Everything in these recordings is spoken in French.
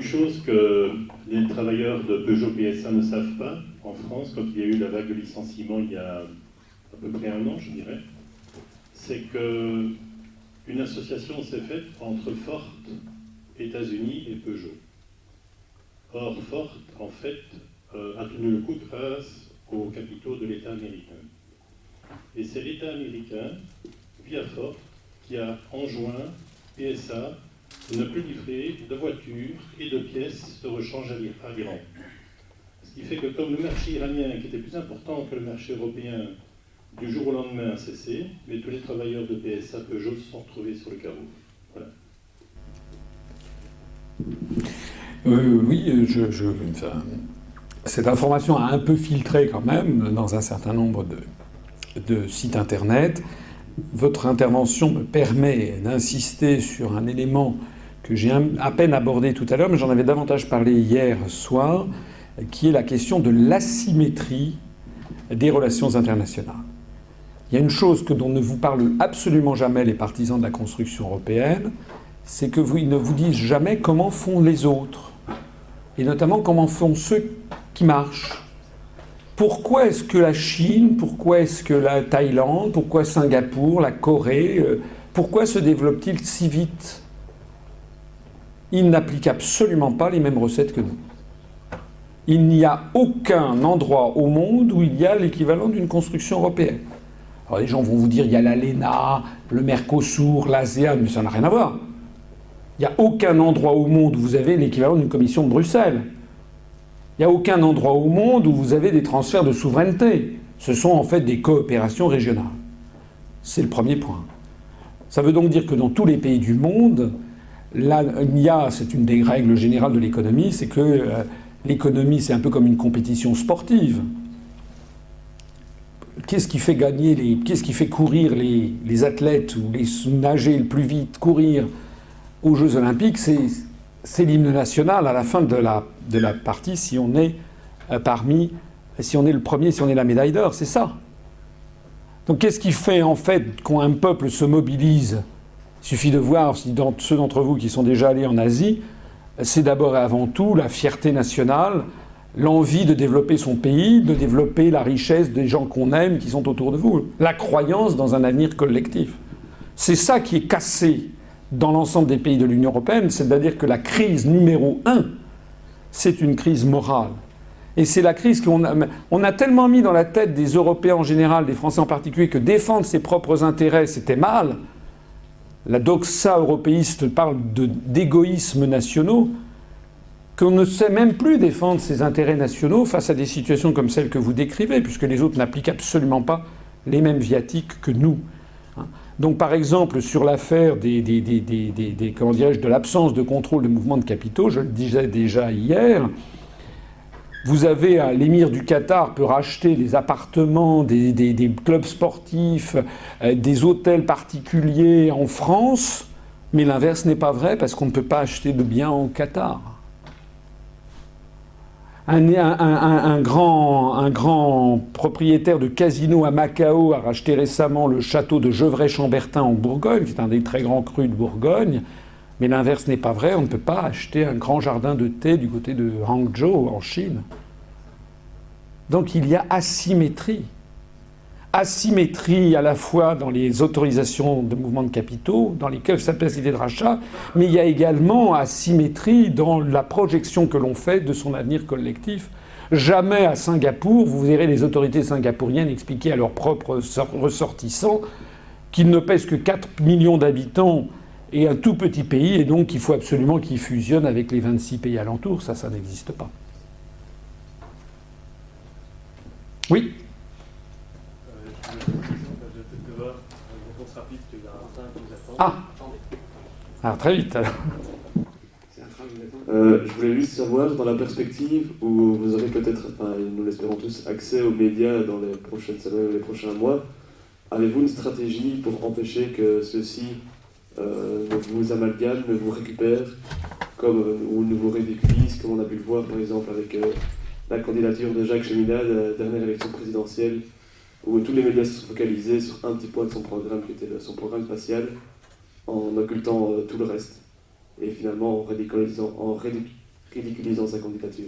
une chose que les travailleurs de Peugeot PSA ne savent pas en France, quand il y a eu la vague de licenciement il y a à peu près 1 an, je dirais, c'est qu'une association s'est faite entre Ford, États-Unis et Peugeot. Or, Ford, en fait, a tenu le coup grâce aux capitaux de l'État américain. Et c'est l'État américain, via Ford, qui a enjoint PSA de ne plus livrer de voitures et de pièces de rechange à l'Iran. Ce qui fait que comme le marché iranien, qui était plus important que le marché européen, du jour au lendemain a cessé, mais tous les travailleurs de PSA Peugeot se sont retrouvés sur le carreau. Voilà. Oui, enfin, cette information a un peu filtré quand même dans un certain nombre de sites internet. Votre intervention me permet d'insister sur un élément que j'ai à peine abordé tout à l'heure, mais j'en avais davantage parlé hier soir, qui est la question de l'asymétrie des relations internationales. Il y a une chose dont ne vous parlent absolument jamais les partisans de la construction européenne, c'est qu'ils ne vous disent jamais comment font les autres, et notamment comment font ceux qui marchent. Pourquoi est-ce que la Chine, pourquoi est-ce que la Thaïlande, pourquoi Singapour, la Corée, pourquoi se développent-ils si vite? Ils n'appliquent absolument pas les mêmes recettes que nous. Il n'y a aucun endroit au monde où il y a l'équivalent d'une construction européenne. Alors les gens vont vous dire il y a l'ALENA, le Mercosur, l'ASEAN, mais ça n'a rien à voir. Il n'y a aucun endroit au monde où vous avez l'équivalent d'une commission de Bruxelles. Il n'y a aucun endroit au monde où vous avez des transferts de souveraineté. Ce sont en fait des coopérations régionales. C'est le premier point. Ça veut donc dire que dans tous les pays du monde, là, c'est une des règles générales de l'économie, c'est que l'économie, c'est un peu comme une compétition sportive. Qu'est-ce qui fait courir les athlètes ou les nager le plus vite, courir aux Jeux Olympiques, c'est l'hymne national à la fin de la partie si on est si on est le premier, si on est la médaille d'or, c'est ça. Donc qu'est-ce qui fait en fait quand un peuple se mobilise? Il suffit de voir si ceux d'entre vous qui sont déjà allés en Asie, c'est d'abord et avant tout la fierté nationale, l'envie de développer son pays, de développer la richesse des gens qu'on aime, qui sont autour de vous, la croyance dans un avenir collectif. C'est ça qui est cassé dans l'ensemble des pays de l'Union européenne, c'est-à-dire que la crise numéro 1, c'est une crise morale. Et c'est la crise qu'on a tellement mis dans la tête des Européens en général, des Français en particulier, que défendre ses propres intérêts, c'était mal. La doxa européiste parle d'égoïsmes nationaux, qu'on ne sait même plus défendre ses intérêts nationaux face à des situations comme celles que vous décrivez, puisque les autres n'appliquent absolument pas les mêmes viatiques que nous. Donc par exemple, sur l'affaire de l'absence de contrôle de mouvements de capitaux, je le disais déjà hier, vous avez l'émir du Qatar peut racheter des appartements, des clubs sportifs, des hôtels particuliers en France, mais l'inverse n'est pas vrai parce qu'on ne peut pas acheter de biens au Qatar. Un grand propriétaire de casino à Macao a racheté récemment le château de Gevrey-Chambertin en Bourgogne, qui est un des très grands crus de Bourgogne. Mais l'inverse n'est pas vrai, on ne peut pas acheter un grand jardin de thé du côté de Hangzhou en Chine. Donc il y a asymétrie. Asymétrie à la fois dans les autorisations de mouvements de capitaux, dans les capacités de rachat, mais il y a également asymétrie dans la projection que l'on fait de son avenir collectif. Jamais à Singapour, vous verrez les autorités singapouriennes expliquer à leurs propres ressortissants qu'ils ne pèsent que 4 millions d'habitants et un tout petit pays, et donc il faut absolument qu'ils fusionnent avec les 26 pays alentours. Ça n'existe pas. Oui ? Ah, alors très vite. Je voulais juste savoir, dans la perspective où vous aurez peut-être, nous l'espérons tous, accès aux médias dans les prochaines semaines ou les prochains mois, avez-vous une stratégie pour empêcher que ceux-ci ne vous amalgament, ne vous récupèrent, ou ne vous ridiculisent, comme on a pu le voir par exemple avec la candidature de Jacques Cheminade à la dernière élection présidentielle, où tous les médias se sont focalisés sur un petit point de son programme, qui était son programme spatial, en occultant tout le reste. Et finalement, en ridiculisant sa candidature?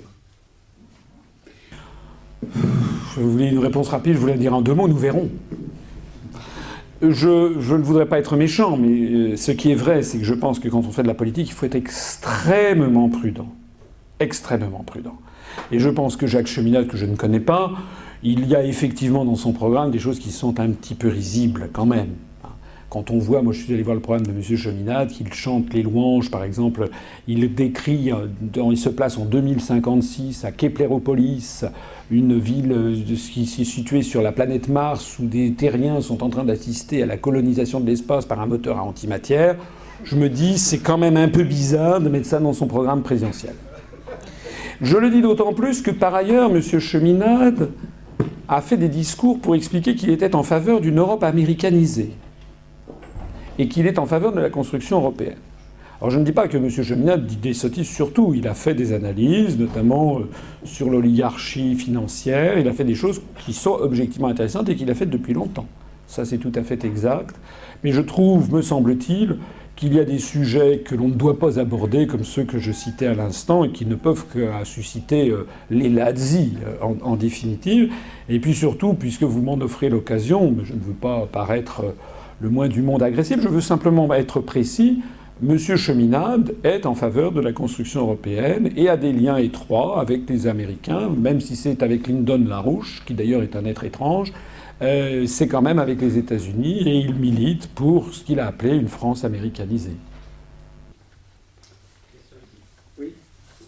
Vous voulez une réponse rapide, je voulais dire en 2 mots, nous verrons. Je ne voudrais pas être méchant, mais ce qui est vrai, c'est que je pense que quand on fait de la politique, il faut être extrêmement prudent. Extrêmement prudent. Et je pense que Jacques Cheminade, que je ne connais pas, il y a effectivement dans son programme des choses qui sont un petit peu risibles quand même. Quand on voit, moi je suis allé voir le programme de M. Cheminade, qu'il chante les louanges, par exemple, il décrit, il se place en 2056 à Kepleropolis, une ville qui est située sur la planète Mars, où des terriens sont en train d'assister à la colonisation de l'espace par un moteur à antimatière. Je me dis, c'est quand même un peu bizarre de mettre ça dans son programme présidentiel. Je le dis d'autant plus que par ailleurs, M. Cheminade a fait des discours pour expliquer qu'il était en faveur d'une Europe américanisée et qu'il est en faveur de la construction européenne. Alors je ne dis pas que M. Cheminade dit des sottises sur tout. Il a fait des analyses, notamment sur l'oligarchie financière. Il a fait des choses qui sont objectivement intéressantes et qu'il a faites depuis longtemps. Ça, c'est tout à fait exact. Mais je trouve, me semble-t-il, qu'il y a des sujets que l'on ne doit pas aborder, comme ceux que je citais à l'instant, et qui ne peuvent que susciter les lazzi, en définitive. Et puis surtout, puisque vous m'en offrez l'occasion, je ne veux pas paraître le moins du monde agressif, je veux simplement être précis. M. Cheminade est en faveur de la construction européenne et a des liens étroits avec les Américains, même si c'est avec Lyndon LaRouche, qui d'ailleurs est un être étrange, c'est quand même avec les États-Unis, et il milite pour ce qu'il a appelé une France américanisée.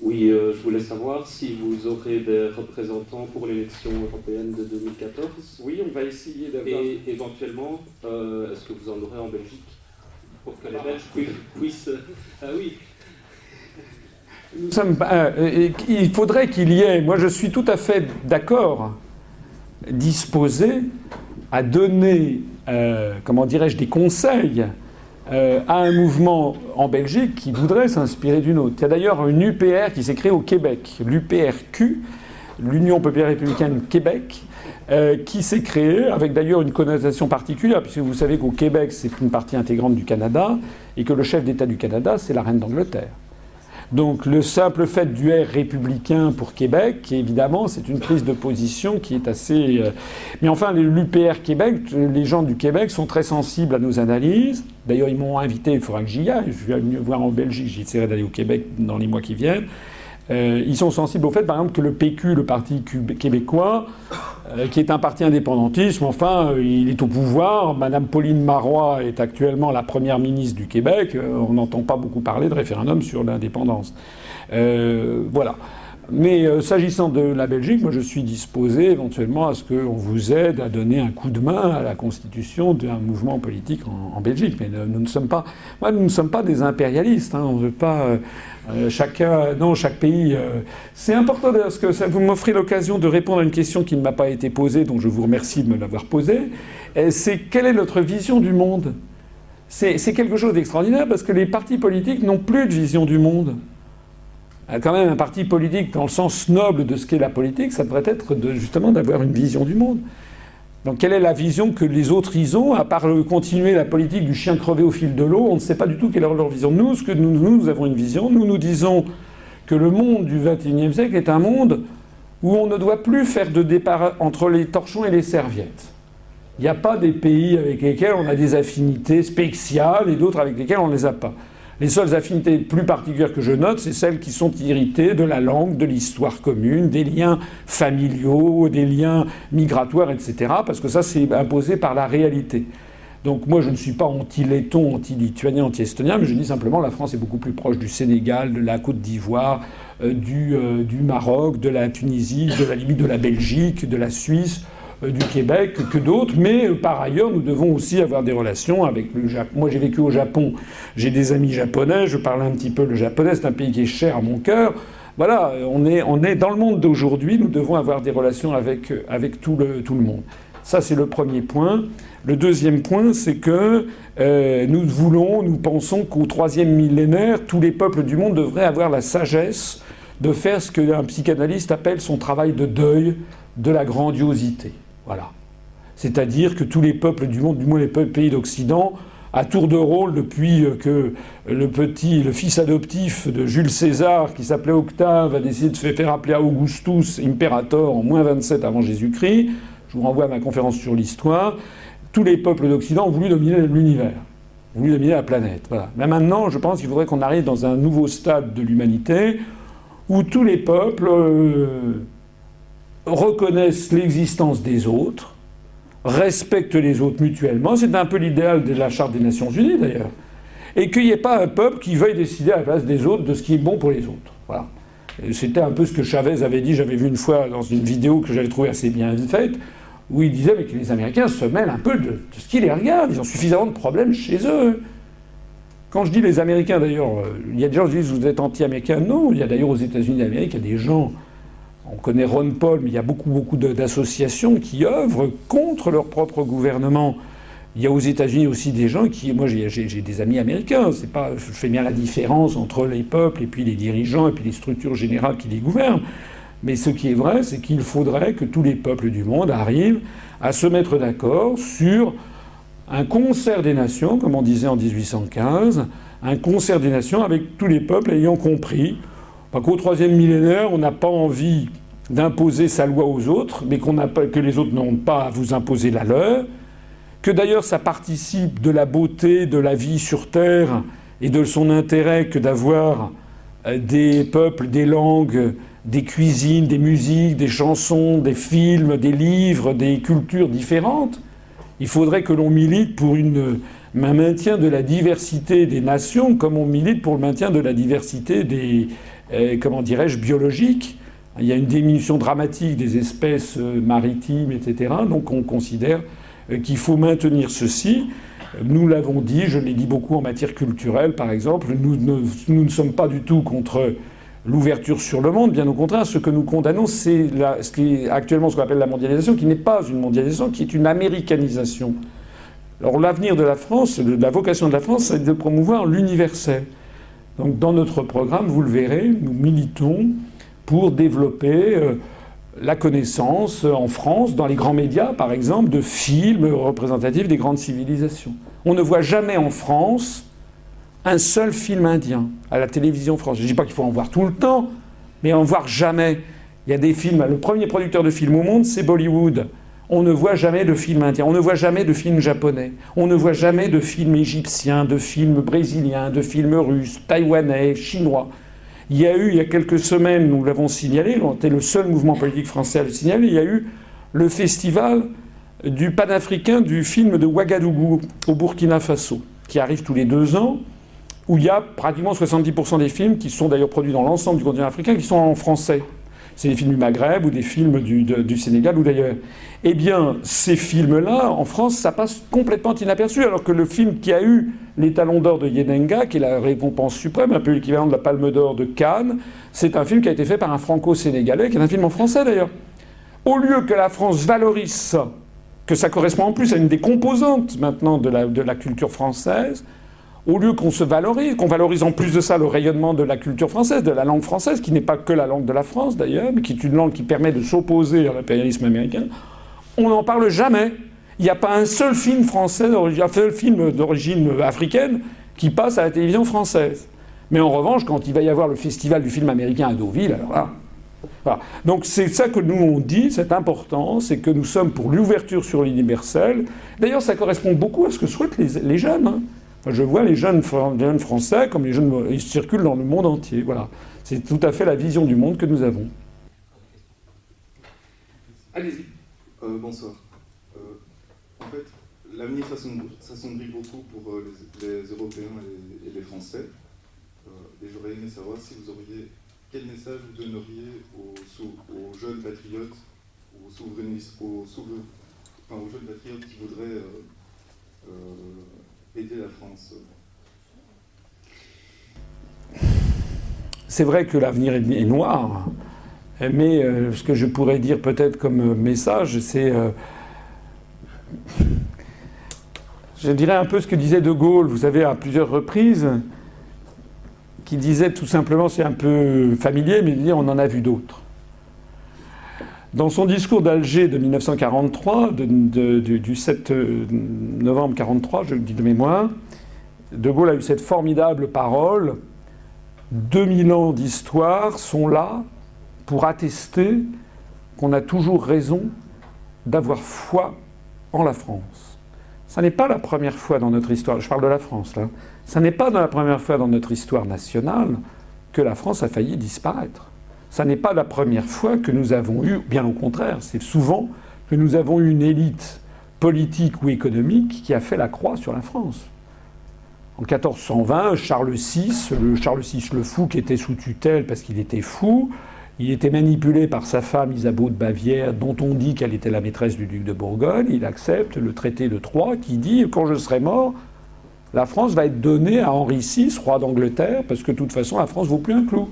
Oui, je voulais savoir si vous aurez des représentants pour l'élection européenne de 2014. Oui, on va essayer d'avoir... Et éventuellement, est-ce que vous en aurez en Belgique pour que les Belges puissent... Ah oui. Il faudrait qu'il y ait... Moi, je suis tout à fait d'accord, disposé à donner, comment dirais-je, des conseils à un mouvement en Belgique qui voudrait s'inspirer d'une autre. Il y a d'ailleurs une UPR qui s'est créée au Québec, l'UPRQ, l'Union populaire républicaine Québec, qui s'est créée avec d'ailleurs une connotation particulière, puisque vous savez qu'au Québec, c'est une partie intégrante du Canada, et que le chef d'État du Canada, c'est la reine d'Angleterre. Donc le simple fait du R républicain pour Québec, évidemment, c'est une prise de position qui est assez... Mais enfin, l'UPR Québec, les gens du Québec sont très sensibles à nos analyses. D'ailleurs, ils m'ont invité, il faudra que j'y aille. Je vais venir voir en Belgique, j'essaierai d'aller au Québec dans les mois qui viennent. Ils sont sensibles au fait, par exemple, que le PQ, le Parti québécois, qui est un parti indépendantiste, enfin, il est au pouvoir. Madame Pauline Marois est actuellement la première ministre du Québec. On n'entend pas beaucoup parler de référendum sur l'indépendance. Voilà. Mais s'agissant de la Belgique, moi je suis disposé éventuellement à ce qu'on vous aide à donner un coup de main à la constitution d'un mouvement politique en Belgique. Mais nous ne sommes pas, nous ne sommes pas des impérialistes. Hein. On ne veut pas chaque pays. C'est important parce que vous m'offrez l'occasion de répondre à une question qui ne m'a pas été posée, donc je vous remercie de me l'avoir posée. C'est quelle est notre vision du monde ? C'est quelque chose d'extraordinaire parce que les partis politiques n'ont plus de vision du monde. Quand même, un parti politique, dans le sens noble de ce qu'est la politique, ça devrait être justement d'avoir une vision du monde. Donc quelle est la vision que les autres ils ont, à part continuer la politique du chien crevé au fil de l'eau? On ne sait pas du tout quelle est leur vision. Nous avons une vision. Nous disons que le monde du XXIe siècle est un monde où on ne doit plus faire de départ entre les torchons et les serviettes. Il n'y a pas des pays avec lesquels on a des affinités spéciales et d'autres avec lesquels on ne les a pas. Les seules affinités plus particulières que je note, c'est celles qui sont héritées de la langue, de l'histoire commune, des liens familiaux, des liens migratoires, etc. Parce que ça, c'est imposé par la réalité. Donc moi, je ne suis pas anti-letton, anti-lituanien, anti-estonien, mais je dis simplement que la France est beaucoup plus proche du Sénégal, de la Côte d'Ivoire, du Maroc, de la Tunisie, de la Libye, de la Belgique, de la Suisse, du Québec que d'autres, mais par ailleurs, nous devons aussi avoir des relations avec le Japon. Moi, j'ai vécu au Japon, j'ai des amis japonais, je parle un petit peu le japonais, c'est un pays qui est cher à mon cœur. Voilà, on est dans le monde d'aujourd'hui, nous devons avoir des relations avec tout le monde. Ça, c'est le premier point. Le deuxième point, c'est que nous pensons qu'au 3e millénaire, tous les peuples du monde devraient avoir la sagesse de faire ce qu'un psychanalyste appelle son travail de deuil de la grandiosité. Voilà. C'est-à-dire que tous les peuples du monde, du moins les pays d'Occident, à tour de rôle depuis que le fils adoptif de Jules César, qui s'appelait Octave, a décidé de se faire appeler Augustus Imperator en moins 27 avant Jésus-Christ. Je vous renvoie à ma conférence sur l'histoire. Tous les peuples d'Occident ont voulu dominer l'univers, ont voulu dominer la planète. Voilà. Mais maintenant, je pense qu'il faudrait qu'on arrive dans un nouveau stade de l'humanité où tous les peuples reconnaissent l'existence des autres, respectent les autres mutuellement. C'est un peu l'idéal de la Charte des Nations Unies, d'ailleurs. Et qu'il n'y ait pas un peuple qui veuille décider à la place des autres de ce qui est bon pour les autres. Voilà. Et c'était un peu ce que Chavez avait dit, j'avais vu une fois dans une vidéo que j'avais trouvée assez bien faite, où il disait mais que les Américains se mêlent un peu de ce qui les regarde. Ils ont suffisamment de problèmes chez eux. Quand je dis les Américains, d'ailleurs, il y a des gens qui disent vous êtes anti-américains. Non, il y a d'ailleurs aux États-Unis d'Amérique, il y a des gens... On connaît Ron Paul, mais il y a beaucoup d'associations qui œuvrent contre leur propre gouvernement. Il y a aux États-Unis aussi des gens qui... Moi, j'ai des amis américains. C'est pas, je fais bien la différence entre les peuples et puis les dirigeants et puis les structures générales qui les gouvernent. Mais ce qui est vrai, c'est qu'il faudrait que tous les peuples du monde arrivent à se mettre d'accord sur un concert des nations, comme on disait en 1815, un concert des nations avec tous les peuples ayant compris qu'au troisième millénaire, on n'a pas envie d'imposer sa loi aux autres, mais que les autres n'ont pas à vous imposer la leur, que d'ailleurs ça participe de la beauté de la vie sur Terre et de son intérêt que d'avoir des peuples, des langues, des cuisines, des musiques, des chansons, des films, des livres, des cultures différentes. Il faudrait que l'on milite pour un maintien de la diversité des nations, comme on milite pour le maintien de la diversité des... comment dirais-je, biologique. Il y a une diminution dramatique des espèces maritimes, etc. Donc on considère qu'il faut maintenir ceci. Nous l'avons dit, je l'ai dit beaucoup en matière culturelle, par exemple. Nous ne sommes pas du tout contre l'ouverture sur le monde. Bien au contraire, ce que nous condamnons, c'est ce qui est actuellement ce qu'on appelle la mondialisation, qui n'est pas une mondialisation, qui est une américanisation. Alors l'avenir de la France, la vocation de la France, c'est de promouvoir l'universel. Donc dans notre programme, vous le verrez, nous militons pour développer la connaissance en France, dans les grands médias par exemple, de films représentatifs des grandes civilisations. On ne voit jamais en France un seul film indien à la télévision française. Je ne dis pas qu'il faut en voir tout le temps, mais en voir jamais. Il y a des films, le premier producteur de films au monde, c'est Bollywood. On ne voit jamais de films indiens, on ne voit jamais de films japonais, on ne voit jamais de films égyptiens, de films brésiliens, de films russes, taïwanais, chinois. Il y a quelques semaines, nous l'avons signalé, on était le seul mouvement politique français à le signaler, il y a eu le festival du panafricain du film de Ouagadougou au Burkina Faso, qui arrive tous les 2 ans, où il y a pratiquement 70% des films qui sont d'ailleurs produits dans l'ensemble du continent africain, qui sont en français. C'est des films du Maghreb ou des films du Sénégal ou d'ailleurs. Eh bien, ces films-là, en France, ça passe complètement inaperçu, alors que le film qui a eu les Talons d'Or de Yedenga, qui est la récompense suprême, un peu l'équivalent de la Palme d'Or de Cannes, c'est un film qui a été fait par un franco-sénégalais, qui est un film en français d'ailleurs. Au lieu que la France valorise ça, que ça correspond en plus à une des composantes maintenant de la culture française, au lieu qu'on se valorise, qu'on valorise en plus de ça le rayonnement de la culture française, de la langue française, qui n'est pas que la langue de la France d'ailleurs, mais qui est une langue qui permet de s'opposer à l'impérialisme américain, on n'en parle jamais. Il n'y a pas un seul film français, un seul film d'origine africaine qui passe à la télévision française. Mais en revanche, quand il va y avoir le festival du film américain à Deauville, alors là... Voilà. Donc c'est ça que nous on dit, c'est important, c'est que nous sommes pour l'ouverture sur l'universel. D'ailleurs, ça correspond beaucoup à ce que souhaitent les jeunes. Hein. Enfin, je vois les jeunes français comme les jeunes, ils circulent dans le monde entier. Voilà. C'est tout à fait la vision du monde que nous avons. Allez-y. Bonsoir. En fait, l'avenir s'assombrit beaucoup pour les Européens et les Français. Et j'aurais aimé savoir si vous auriez... Quel message vous donneriez aux jeunes patriotes, aux souverainistes, aux jeunes patriotes qui voudraient aider la France? C'est vrai que l'avenir est noir, mais ce que je pourrais dire peut-être comme message, c'est... je dirais un peu ce que disait De Gaulle, vous savez, à plusieurs reprises, qui disait tout simplement, c'est un peu familier, mais il dit on en a vu d'autres. Dans son discours d'Alger de 1943, du 7 novembre 1943, je le dis de mémoire, De Gaulle a eu cette formidable parole. 2000 ans d'histoire sont là pour attester qu'on a toujours raison d'avoir foi en la France. Ça n'est pas la première fois dans notre histoire, je parle de la France là, ça n'est pas la première fois dans notre histoire nationale que la France a failli disparaître. Ça n'est pas la première fois que nous avons eu, bien au contraire, c'est souvent que nous avons eu une élite politique ou économique qui a fait la croix sur la France. En 1420, Charles VI le fou qui était sous tutelle parce qu'il était fou, il était manipulé par sa femme Isabeau de Bavière, dont on dit qu'elle était la maîtresse du duc de Bourgogne. Il accepte le traité de Troyes qui dit « Quand je serai mort, la France va être donnée à Henri VI, roi d'Angleterre, parce que de toute façon, la France vaut plus un clou. »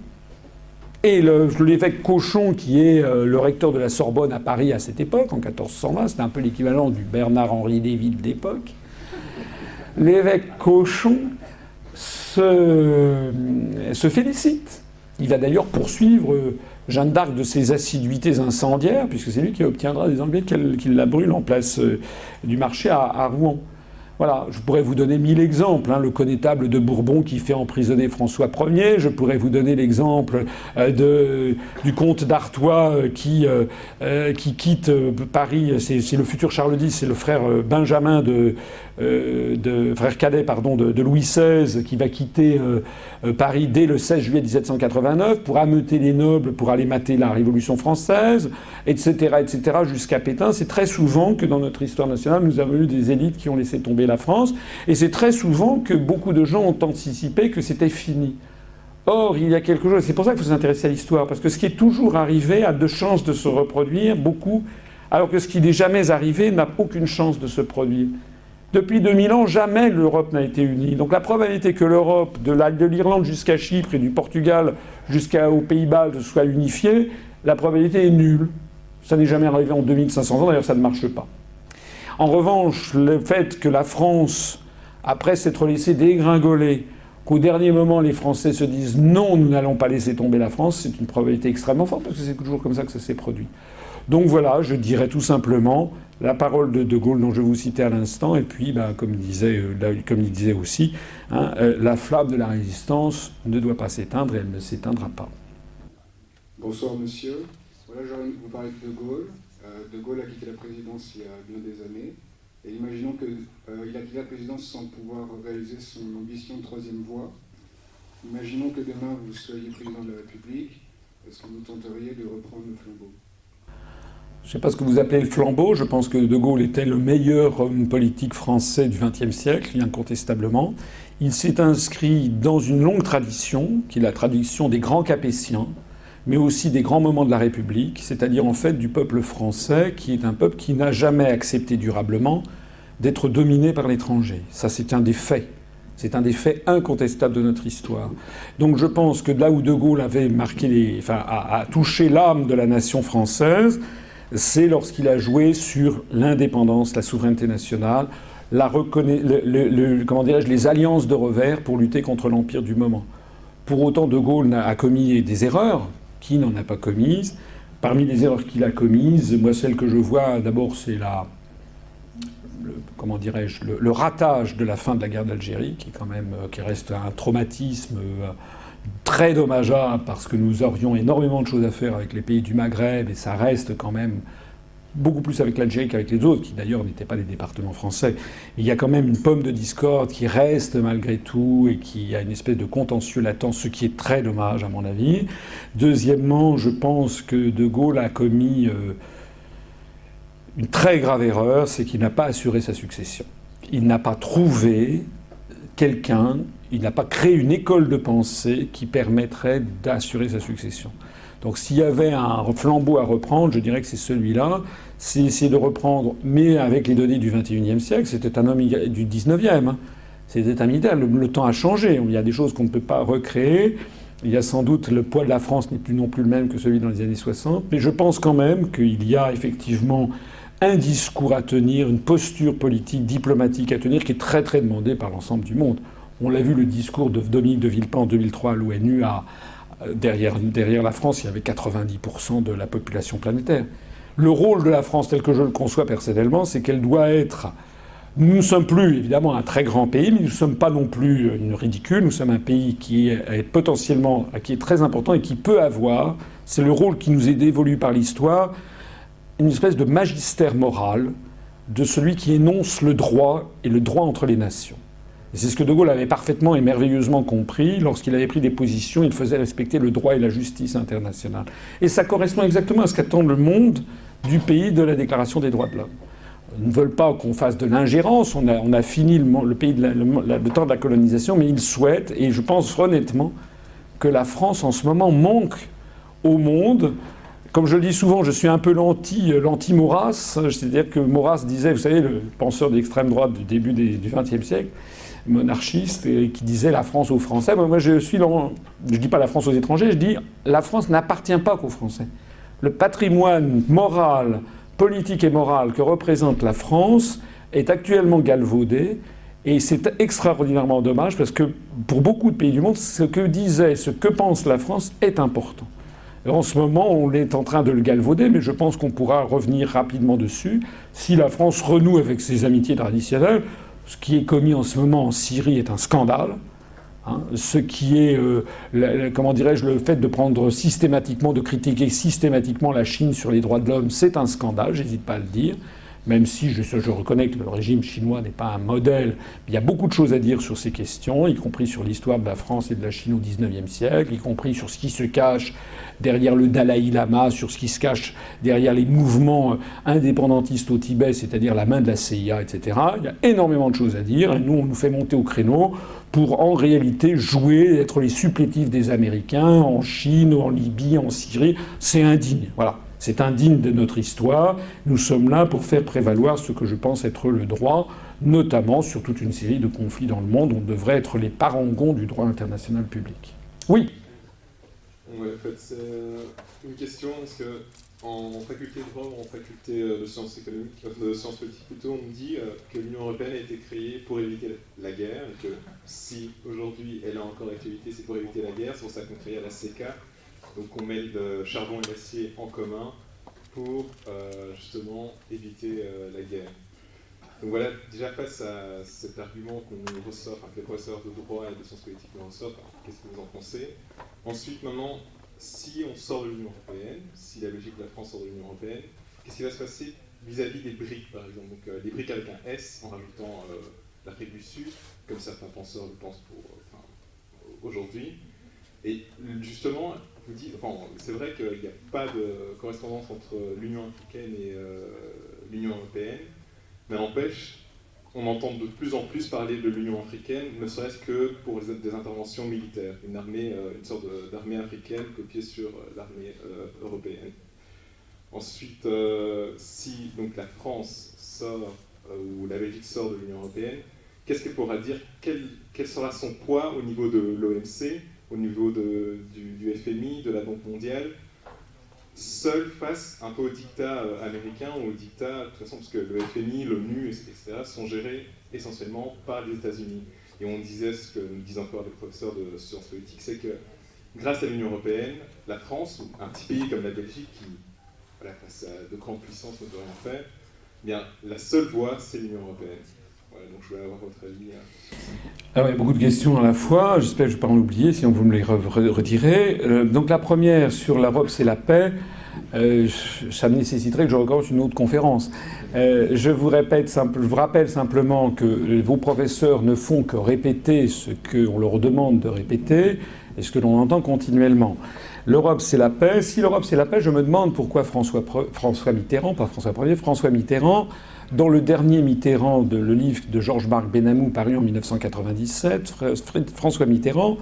Et l'évêque Cauchon, qui est le recteur de la Sorbonne à Paris à cette époque, en 1420, c'était un peu l'équivalent du Bernard-Henri Lévy de l'époque, l'évêque Cauchon se félicite. Il va d'ailleurs poursuivre Jeanne d'Arc de ses assiduités incendiaires, puisque c'est lui qui obtiendra des Anglais qu'il la brûle en place du marché à Rouen. Voilà, je pourrais vous donner 1000 exemples. Le connétable de Bourbon qui fait emprisonner François Ier. Je pourrais vous donner l'exemple du comte d'Artois qui quitte Paris. C'est le futur Charles X, c'est le frère Benjamin frère cadet de Louis XVI qui va quitter Paris dès le 16 juillet 1789 pour ameuter les nobles, pour aller mater la Révolution française, etc., jusqu'à Pétain. C'est très souvent que dans notre histoire nationale, nous avons eu des élites qui ont laissé tomber la France, et c'est très souvent que beaucoup de gens ont anticipé que c'était fini. Or, il y a quelque chose, c'est pour ça qu'il faut s'intéresser à l'histoire, parce que ce qui est toujours arrivé a de chances de se reproduire, beaucoup, alors que ce qui n'est jamais arrivé n'a aucune chance de se produire. Depuis 2000 ans, jamais l'Europe n'a été unie. Donc la probabilité que l'Europe, de l'Irlande jusqu'à Chypre et du Portugal jusqu'aux Pays-Bas soit unifiée, la probabilité est nulle. Ça n'est jamais arrivé en 2500 ans, d'ailleurs ça ne marche pas. En revanche, le fait que la France, après s'être laissée dégringoler, qu'au dernier moment les Français se disent non, nous n'allons pas laisser tomber la France, c'est une probabilité extrêmement forte, parce que c'est toujours comme ça que ça s'est produit. Donc voilà, je dirais tout simplement la parole de De Gaulle dont je vous citais à l'instant, et puis, comme il disait aussi, la flamme de la résistance ne doit pas s'éteindre et elle ne s'éteindra pas. Bonsoir monsieur. Voilà, j'ai envie de vous parler de De Gaulle. De Gaulle a quitté la présidence il y a bien des années. Et imaginons qu'il a quitté la présidence sans pouvoir réaliser son ambition de troisième voie. Imaginons que demain vous soyez président de la République. Est-ce que vous tenteriez de reprendre le flambeau ? Je ne sais pas ce que vous appelez le flambeau. Je pense que De Gaulle était le meilleur homme politique français du XXe siècle, incontestablement. Il s'est inscrit dans une longue tradition, qui est la tradition des grands Capétiens, mais aussi des grands moments de la République, c'est-à-dire en fait du peuple français, qui est un peuple qui n'a jamais accepté durablement d'être dominé par l'étranger. Ça, c'est un des faits. C'est un des faits incontestables de notre histoire. Donc je pense que là où De Gaulle avait a touché l'âme de la nation française, c'est lorsqu'il a joué sur l'indépendance, la souveraineté nationale, les alliances de revers pour lutter contre l'empire du moment. Pour autant, De Gaulle a commis des erreurs. Qui n'en a pas commises? Parmi les erreurs qu'il a commises, moi, celle que je vois, d'abord, c'est le ratage de la fin de la guerre d'Algérie, qui reste un traumatisme très dommageable, parce que nous aurions énormément de choses à faire avec les pays du Maghreb, et ça reste quand même beaucoup plus avec l'Algérie qu'avec les autres, qui d'ailleurs n'étaient pas des départements français. Il y a quand même une pomme de discorde qui reste malgré tout, et qui a une espèce de contentieux latent, ce qui est très dommage à mon avis. Deuxièmement, je pense que De Gaulle a commis une très grave erreur, c'est qu'il n'a pas assuré sa succession. Il n'a pas trouvé quelqu'un, il n'a pas créé une école de pensée qui permettrait d'assurer sa succession. Donc s'il y avait un flambeau à reprendre, je dirais que c'est celui-là. C'est essayer de reprendre, mais avec les données du XXIe siècle, c'était un homme du XIXe. C'était un militaire. Le temps a changé. Il y a des choses qu'on ne peut pas recréer. Il y a sans doute le poids de la France n'est plus non plus le même que celui dans les années 60. Mais je pense quand même qu'il y a effectivement un discours à tenir, une posture politique, diplomatique à tenir, qui est très très demandée par l'ensemble du monde. On l'a vu, le discours de Dominique de Villepin en 2003 à l'ONU, derrière la France, il y avait 90% de la population planétaire. Le rôle de la France, tel que je le conçois personnellement, c'est qu'elle doit être Nous ne sommes plus évidemment un très grand pays, mais nous ne sommes pas non plus une ridicule. Nous sommes un pays qui est potentiellement, qui est très important et qui peut avoir, c'est le rôle qui nous est dévolu par l'histoire, une espèce de magistère moral de celui qui énonce le droit et le droit entre les nations. Et c'est ce que De Gaulle avait parfaitement et merveilleusement compris. Lorsqu'il avait pris des positions, il faisait respecter le droit et la justice internationale. Et ça correspond exactement à ce qu'attend le monde du pays de la Déclaration des droits de l'homme. Ils ne veulent pas qu'on fasse de l'ingérence, on a fini le pays le temps de la colonisation, mais ils souhaitent, et je pense honnêtement, que la France en ce moment manque au monde. Comme je le dis souvent, je suis un peu l'anti-Maurras, c'est-à-dire que Maurras disait, vous savez, le penseur d'extrême droite du début du XXe siècle, monarchiste, et qui disait la France aux Français. Moi, je dis pas la France aux étrangers, je dis la France n'appartient pas qu'aux Français. Le patrimoine moral, politique et moral que représente la France est actuellement galvaudé, et c'est extraordinairement dommage parce que pour beaucoup de pays du monde, ce que pense la France est important. Et en ce moment, on est en train de le galvauder, mais je pense qu'on pourra revenir rapidement dessus si la France renoue avec ses amitiés traditionnelles. Ce qui est commis en ce moment en Syrie est un scandale. Ce qui est, comment dirais-je, le fait de prendre systématiquement, de critiquer systématiquement la Chine sur les droits de l'homme, c'est un scandale, j'hésite pas à le dire. Même si je reconnais que le régime chinois n'est pas un modèle, il y a beaucoup de choses à dire sur ces questions, y compris sur l'histoire de la France et de la Chine au XIXe siècle, y compris sur ce qui se cache derrière le Dalai Lama, sur ce qui se cache derrière les mouvements indépendantistes au Tibet, c'est-à-dire la main de la CIA, etc. Il y a énormément de choses à dire, et nous, on nous fait monter au créneau pour, en réalité, jouer, être les supplétifs des Américains en Chine, en Libye, en Syrie. C'est indigne, voilà. C'est indigne de notre histoire. Nous sommes là pour faire prévaloir ce que je pense être le droit, notamment sur toute une série de conflits dans le monde. On devrait être les parangons du droit international public. Oui. Oui, en fait, c'est une question, parce que en faculté de droit ou en faculté de sciences économiques, de sciences politiques plutôt, on nous dit que l'Union européenne a été créée pour éviter la guerre, et que si aujourd'hui elle a encore activité, c'est pour éviter la guerre. C'est pour ça qu'on crée la CECA. Donc on met le charbon et l'acier en commun pour justement éviter la guerre. Donc voilà, déjà face à cet argument qu'on nous ressort, que les professeurs de droit et de sciences politiques nous ressortent, qu'est-ce que vous en pensez? Ensuite, maintenant, si on sort de l'Union européenne, si la Belgique et la France sortent de l'Union européenne, qu'est-ce qui va se passer vis-à-vis des BRIC, par exemple? Donc les BRIC avec un S, en rajoutant l'Afrique du Sud, comme certains penseurs le pensent aujourd'hui. Et justement, vous dites, c'est vrai qu'il n'y a pas de correspondance entre l'Union africaine et l'Union européenne, mais n'empêche, on entend de plus en plus parler de l'Union africaine, ne serait-ce que pour des interventions militaires, une sorte d'armée africaine copiée sur l'armée européenne. Ensuite, si donc la France sort, ou la Belgique sort de l'Union européenne, qu'est-ce qu'elle pourra dire? Quel sera son poids au niveau de l'OMC, au niveau du FMI, de la Banque mondiale, seul face un peu au dictat américain ou au dictat, de toute façon, parce que le FMI, l'ONU, etc., sont gérés essentiellement par les États-Unis. Et on disait, ce que nous disent encore les professeurs de sciences politiques, c'est que grâce à l'Union européenne, la France, ou un petit pays comme la Belgique, qui, voilà, face à de grandes puissances, ne peut rien faire, eh bien, la seule voie, c'est l'Union européenne. Voilà, donc je voulais avoir votre avis sur ça. Alors, il y a beaucoup de questions à la fois, j'espère que je ne vais pas en oublier, sinon vous me les redirez. Donc la première, sur l'Europe, c'est la paix. Ça nécessiterait que je recommence une autre conférence. Je vous rappelle simplement que vos professeurs ne font que répéter ce qu'on leur demande de répéter et ce que l'on entend continuellement. L'Europe, c'est la paix. Si l'Europe, c'est la paix, je me demande pourquoi François Mitterrand, pas François Ier, François Mitterrand, dans le dernier Mitterrand, le livre de Georges-Marc Benamou paru en 1997, François Mitterrand,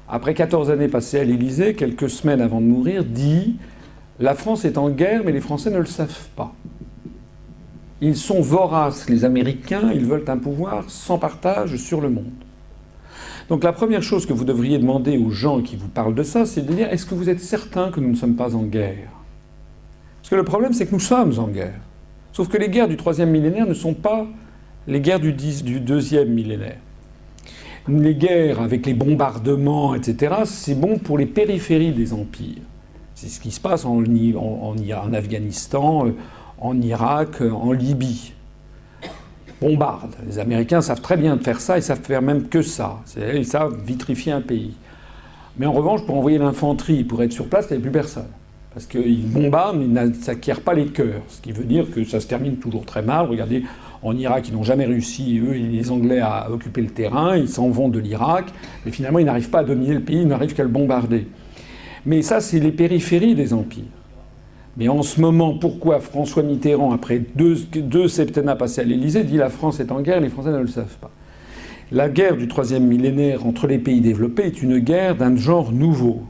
après 14 années passées à l'Élysée, quelques semaines avant de mourir, dit « La France est en guerre, mais les Français ne le savent pas. Ils sont voraces, les Américains, ils veulent un pouvoir sans partage sur le monde. » Donc la première chose que vous devriez demander aux gens qui vous parlent de ça, c'est de dire « Est-ce que vous êtes certain que nous ne sommes pas en guerre ?» Parce que le problème, c'est que nous sommes en guerre. Sauf que les guerres du 3e millénaire ne sont pas les guerres du 2e millénaire. Les guerres avec les bombardements, etc., c'est bon pour les périphéries des empires. C'est ce qui se passe en Afghanistan, en Irak, en Libye. bombardent. Les Américains savent très bien faire ça, ils savent faire même que ça. Ils savent vitrifier un pays. Mais en revanche, pour envoyer l'infanterie, pour être sur place, il n'y avait plus personne. Parce qu'ils bombardent, mais ils n'acquièrent pas les cœurs. Ce qui veut dire que ça se termine toujours très mal. Regardez, en Irak, ils n'ont jamais réussi, eux, les Anglais, à occuper le terrain. Ils s'en vont de l'Irak. Mais finalement, ils n'arrivent pas à dominer le pays, ils n'arrivent qu'à le bombarder. Mais ça, c'est les périphéries des empires. Mais en ce moment, pourquoi François Mitterrand, après deux septennats passés à l'Élysée, dit la France est en guerre, les Français ne le savent pas. La guerre du troisième millénaire entre les pays développés est une guerre d'un genre nouveau.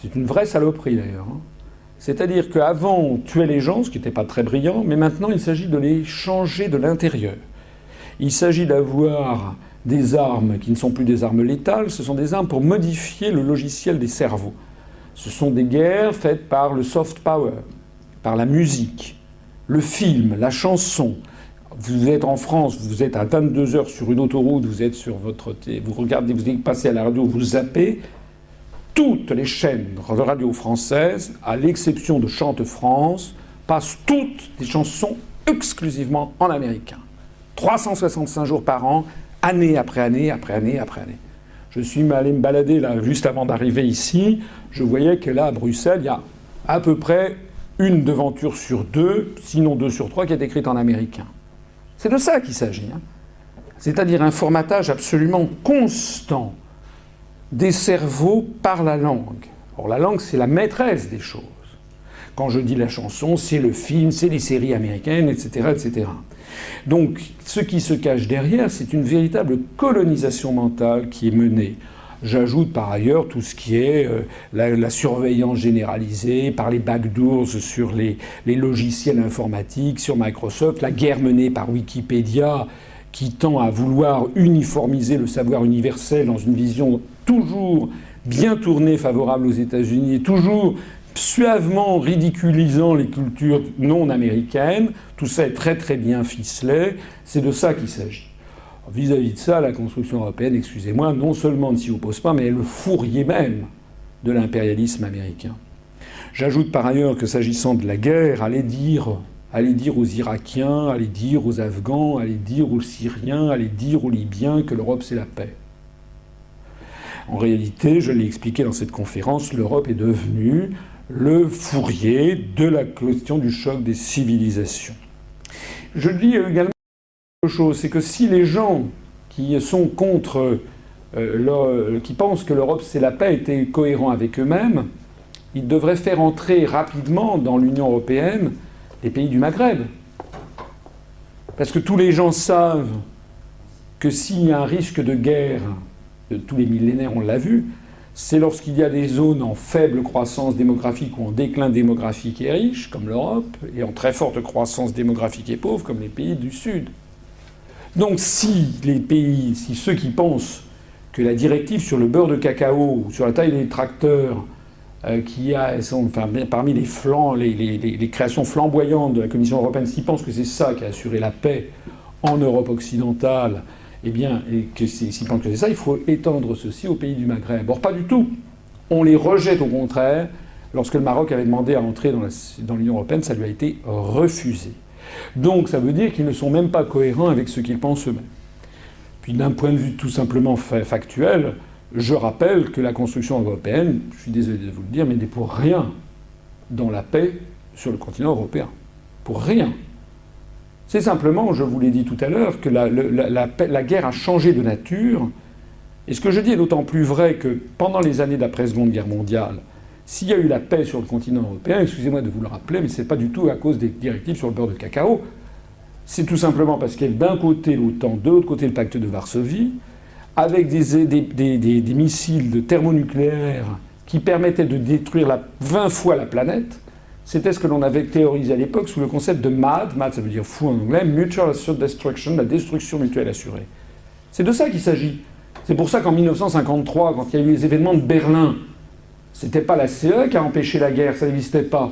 C'est une vraie saloperie d'ailleurs. C'est-à-dire qu'avant, on tuait les gens, ce qui n'était pas très brillant, mais maintenant il s'agit de les changer de l'intérieur. Il s'agit d'avoir des armes qui ne sont plus des armes létales, ce sont des armes pour modifier le logiciel des cerveaux. Ce sont des guerres faites par le soft power, par la musique, le film, la chanson. Vous êtes en France, vous êtes à 22 heures sur une autoroute, vous êtes sur votre... Vous regardez, vous passez à la radio, vous zappez. Toutes les chaînes de radio françaises, à l'exception de Chante France, passent toutes des chansons exclusivement en américain. 365 jours par an, année après année, après année, après année. Je suis allé me balader là, juste avant d'arriver ici. Je voyais que là, à Bruxelles, il y a à peu près une devanture sur deux, sinon 2 sur 3, qui est écrite en américain. C'est de ça qu'il s'agit. C'est-à-dire un formatage absolument constant des cerveaux par la langue. Or, la langue, c'est la maîtresse des choses. Quand je dis la chanson, c'est le film, c'est les séries américaines, etc., etc. Donc, ce qui se cache derrière, c'est une véritable colonisation mentale qui est menée. J'ajoute par ailleurs tout ce qui est la surveillance généralisée par les backdoors sur les logiciels informatiques, sur Microsoft, la guerre menée par Wikipédia qui tend à vouloir uniformiser le savoir universel dans une vision toujours bien tournée favorable aux États-Unis et toujours suavement ridiculisant les cultures non américaines. Tout ça est très très bien ficelé. C'est de ça qu'il s'agit. Vis-à-vis de ça, la construction européenne, excusez-moi, non seulement ne s'y oppose pas, mais est le fourrier même de l'impérialisme américain. J'ajoute par ailleurs que s'agissant de la guerre, allez dire aux Irakiens, allez dire aux Afghans, allez dire aux Syriens, allez dire aux Libyens que l'Europe c'est la paix. En réalité, je l'ai expliqué dans cette conférence, l'Europe est devenue le fourrier de la question du choc des civilisations. Je dis également quelque chose, c'est que si les gens qui sont contre, qui pensent que l'Europe c'est la paix étaient cohérents avec eux-mêmes, ils devraient faire entrer rapidement dans l'Union européenne les pays du Maghreb. Parce que tous les gens savent que s'il y a un risque de guerre, de tous les millénaires on l'a vu, c'est lorsqu'il y a des zones en faible croissance démographique ou en déclin démographique et riche, comme l'Europe, et en très forte croissance démographique et pauvre, comme les pays du Sud. Donc si ceux qui pensent que la directive sur le beurre de cacao, sur la taille des tracteurs, parmi les créations flamboyantes de la Commission européenne, s'ils pensent que c'est ça qui a assuré la paix en Europe occidentale, eh bien, et que s'ils pensent que c'est ça, il faut étendre ceci aux pays du Maghreb. Or, pas du tout. On les rejette au contraire. Lorsque le Maroc avait demandé à entrer dans l'Union européenne, ça lui a été refusé. Donc, ça veut dire qu'ils ne sont même pas cohérents avec ce qu'ils pensent eux-mêmes. Puis, d'un point de vue tout simplement factuel, je rappelle que la construction européenne, je suis désolé de vous le dire, mais n'est pour rien dans la paix sur le continent européen. Pour rien. C'est simplement, je vous l'ai dit tout à l'heure, que la guerre a changé de nature. Et ce que je dis est d'autant plus vrai que pendant les années d'après-Seconde Guerre mondiale, s'il y a eu la paix sur le continent européen, excusez-moi de vous le rappeler, mais ce n'est pas du tout à cause des directives sur le beurre de cacao. C'est tout simplement parce qu'il y a d'un côté l'OTAN, de l'autre côté le pacte de Varsovie, avec des missiles thermonucléaires qui permettaient de détruire 20 fois la planète. C'était ce que l'on avait théorisé à l'époque sous le concept de MAD. MAD, ça veut dire fou en anglais, Mutual Assured Destruction, la destruction mutuelle assurée. C'est de ça qu'il s'agit. C'est pour ça qu'en 1953, quand il y a eu les événements de Berlin, c'était pas la CE qui a empêché la guerre, ça n'existait pas.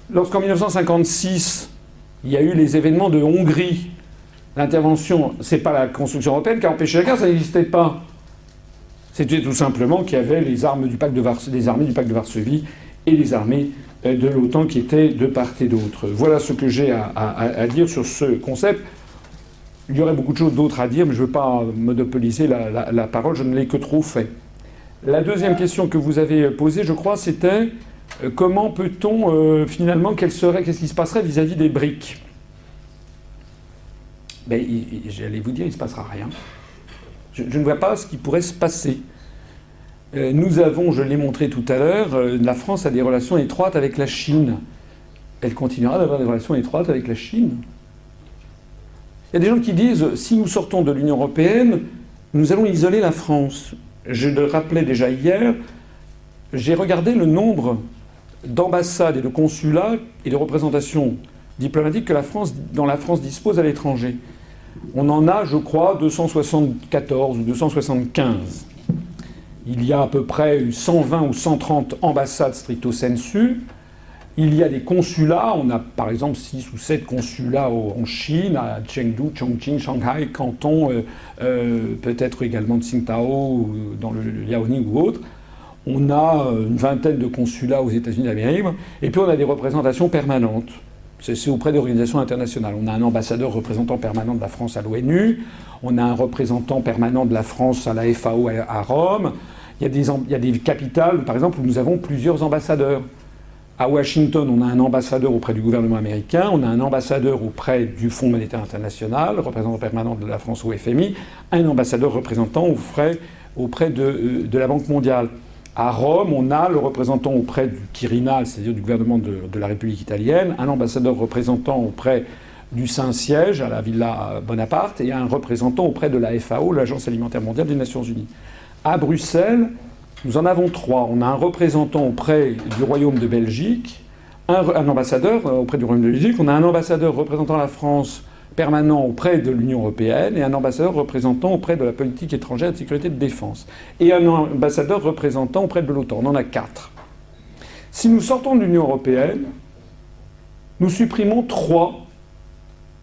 Lorsqu'en 1956, il y a eu les événements de Hongrie, l'intervention, c'est pas la construction européenne qui a empêché la guerre, ça n'existait pas. C'était tout simplement qu'il y avait les armées du pacte de Varsovie et les armées de l'OTAN qui étaient de part et d'autre. Voilà ce que j'ai à dire sur ce concept. Il y aurait beaucoup de choses d'autres à dire, mais je ne veux pas monopoliser la parole, je ne l'ai que trop fait. La deuxième question que vous avez posée, je crois, c'était comment peut-on, finalement, qu'est-ce qui se passerait vis-à-vis des BRICS ? Ben, j'allais vous dire, il ne se passera rien. Je ne vois pas ce qui pourrait se passer. Nous avons, je l'ai montré tout à l'heure, la France a des relations étroites avec la Chine. Elle continuera d'avoir des relations étroites avec la Chine. Il y a des gens qui disent, si nous sortons de l'Union européenne, nous allons isoler la France. Je le rappelais déjà hier, j'ai regardé le nombre d'ambassades et de consulats et de représentations diplomatiques dont la France dispose à l'étranger. On en a, je crois, 274 ou 275. Il y a à peu près 120 ou 130 ambassades stricto sensu. Il y a des consulats. On a par exemple 6 ou 7 consulats en Chine, à Chengdu, Chongqing, Shanghai, Canton, peut-être également de Tsingtao, dans le Liaoning ou autre. On a une vingtaine de consulats aux États-Unis d'Amérique. Et puis on a des représentations permanentes. C'est auprès d'organisations internationales. On a un ambassadeur représentant permanent de la France à l'ONU. On a un représentant permanent de la France à la FAO à Rome. Il y a des capitales, par exemple, où nous avons plusieurs ambassadeurs. À Washington, on a un ambassadeur auprès du gouvernement américain, on a un ambassadeur auprès du Fonds monétaire international, représentant permanent de la France au FMI, un ambassadeur représentant auprès de la Banque mondiale. À Rome, on a le représentant auprès du Quirinal, c'est-à-dire du gouvernement de la République italienne, un ambassadeur représentant auprès du Saint-Siège, à la Villa Bonaparte, et un représentant auprès de la FAO, l'Agence alimentaire mondiale des Nations Unies. À Bruxelles, nous en avons 3. On a un représentant auprès du Royaume de Belgique, un ambassadeur auprès du Royaume de Belgique, on a un ambassadeur représentant la France permanent auprès de l'Union européenne et un ambassadeur représentant auprès de la politique étrangère et de sécurité de défense. Et un ambassadeur représentant auprès de l'OTAN. On en a 4. Si nous sortons de l'Union européenne, nous supprimons 3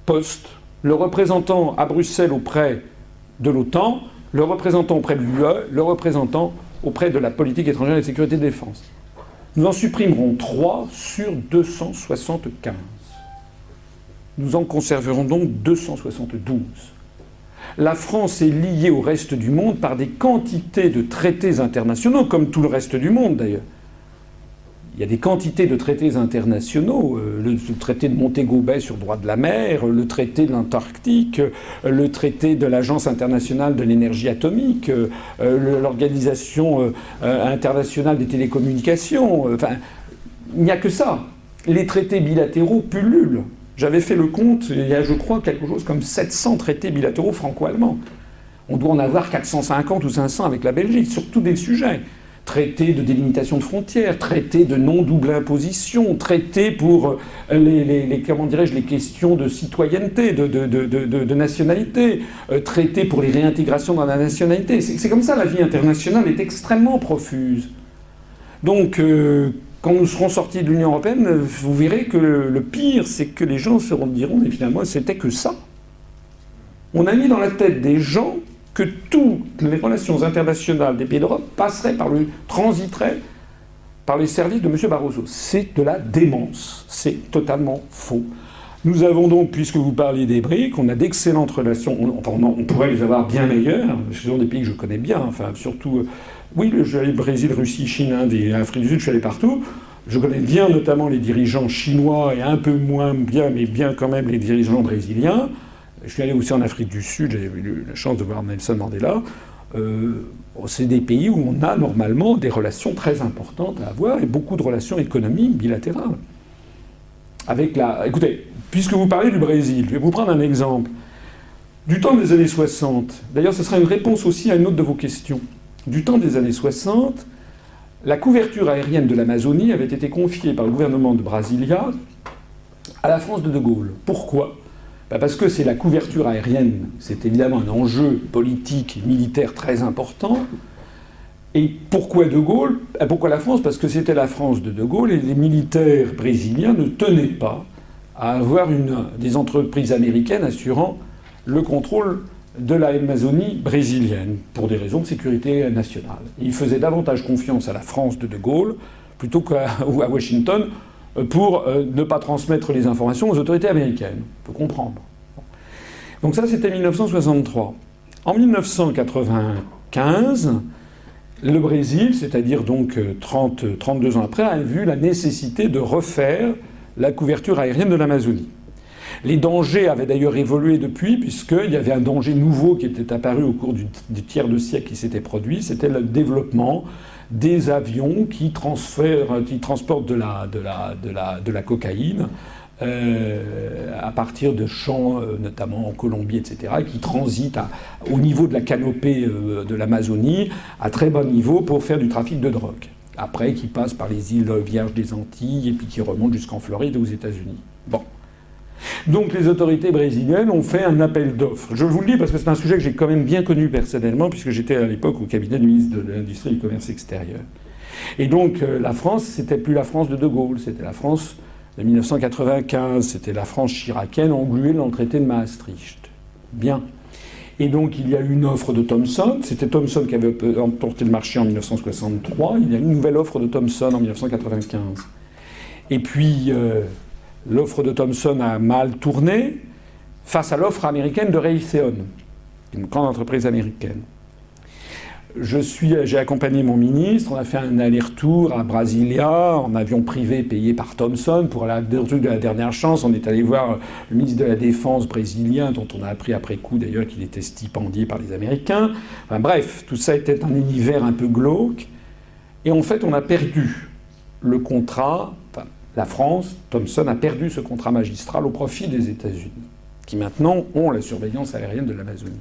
postes. Le représentant à Bruxelles auprès de l'OTAN, le représentant auprès de l'UE, le représentant auprès de la politique étrangère et de sécurité de défense. Nous en supprimerons 3 sur 275. Nous en conserverons donc 272. La France est liée au reste du monde par des quantités de traités internationaux, comme tout le reste du monde d'ailleurs. Il y a des quantités de traités internationaux, le traité de Montego Bay sur le droit de la mer, le traité de l'Antarctique, le traité de l'Agence internationale de l'énergie atomique, l'Organisation internationale des télécommunications. Enfin, il n'y a que ça. Les traités bilatéraux pullulent. J'avais fait le compte, il y a, je crois, quelque chose comme 700 traités bilatéraux franco-allemands. On doit en avoir 450 ou 500 avec la Belgique, sur tous des sujets. Traité de délimitation de frontières, traité de non-double imposition, traité pour les questions de citoyenneté, de nationalité, traité pour les réintégrations dans la nationalité. C'est comme ça, la vie internationale est extrêmement profuse. Donc, quand nous serons sortis de l'Union européenne, vous verrez que le pire, c'est que les gens se diront, mais finalement, c'était que ça. On a mis dans la tête des gens que toutes les relations internationales des pays d'Europe transiteraient par les services de M. Barroso. C'est de la démence. C'est totalement faux. Nous avons donc, puisque vous parlez des BRICS, on a d'excellentes relations. On pourrait les avoir bien meilleures. Ce sont des pays que je connais bien. Enfin, surtout, oui, je suis allé au Brésil, Russie, Chine, Inde et Afrique du Sud, je suis allé partout. Je connais bien notamment les dirigeants chinois et un peu moins bien, mais bien quand même les dirigeants brésiliens. Je suis allé aussi en Afrique du Sud, j'ai eu la chance de voir Nelson Mandela. C'est des pays où on a normalement des relations très importantes à avoir et beaucoup de relations économiques bilatérales. Écoutez, puisque vous parlez du Brésil, je vais vous prendre un exemple. Du temps des années 60, d'ailleurs ce sera une réponse aussi à une autre de vos questions. Du temps des années 60, la couverture aérienne de l'Amazonie avait été confiée par le gouvernement de Brasilia à la France de Gaulle. Pourquoi ? Parce que c'est la couverture aérienne, c'est évidemment un enjeu politique et militaire très important. Et pourquoi De Gaulle ? Pourquoi la France ? Parce que c'était la France de Gaulle et les militaires brésiliens ne tenaient pas à avoir des entreprises américaines assurant le contrôle de l'Amazonie brésilienne, pour des raisons de sécurité nationale. Ils faisaient davantage confiance à la France de Gaulle plutôt qu'à Washington, pour ne pas transmettre les informations aux autorités américaines. On peut comprendre. Donc ça, c'était 1963. En 1995, le Brésil, c'est-à-dire donc 32 ans après, a vu la nécessité de refaire la couverture aérienne de l'Amazonie. Les dangers avaient d'ailleurs évolué depuis, puisqu'il y avait un danger nouveau qui était apparu au cours du tiers de siècle qui s'était produit, c'était le développement des avions qui transportent de la cocaïne à partir de champs, notamment en Colombie, etc., qui transitent au niveau de la canopée de l'Amazonie, à très bas niveau, pour faire du trafic de drogue. Après, qui passent par les îles Vierges des Antilles et puis qui remontent jusqu'en Floride et aux États-Unis. Bon. Donc les autorités brésiliennes ont fait un appel d'offres. Je vous le dis parce que c'est un sujet que j'ai quand même bien connu personnellement, puisque j'étais à l'époque au cabinet du ministre de l'Industrie et du Commerce extérieur. Et donc la France, c'était plus la France de De Gaulle, c'était la France de 1995, c'était la France chiracienne engluée dans le traité de Maastricht. Bien. Et donc il y a eu une offre de Thomson, c'était Thomson qui avait emporté le marché en 1963, il y a eu une nouvelle offre de Thomson en 1995. Et puis l'offre de Thomson a mal tourné face à l'offre américaine de Raytheon, une grande entreprise américaine. J'ai accompagné mon ministre, on a fait un aller-retour à Brasilia en avion privé payé par Thomson pour le truc de la dernière chance. On est allé voir le ministre de la Défense brésilien, dont on a appris après coup d'ailleurs qu'il était stipendié par les Américains. Enfin bref, tout ça était un univers un peu glauque. Et en fait, on a perdu le contrat, enfin, la France, Thomson a perdu ce contrat magistral au profit des États-Unis, qui maintenant ont la surveillance aérienne de l'Amazonie.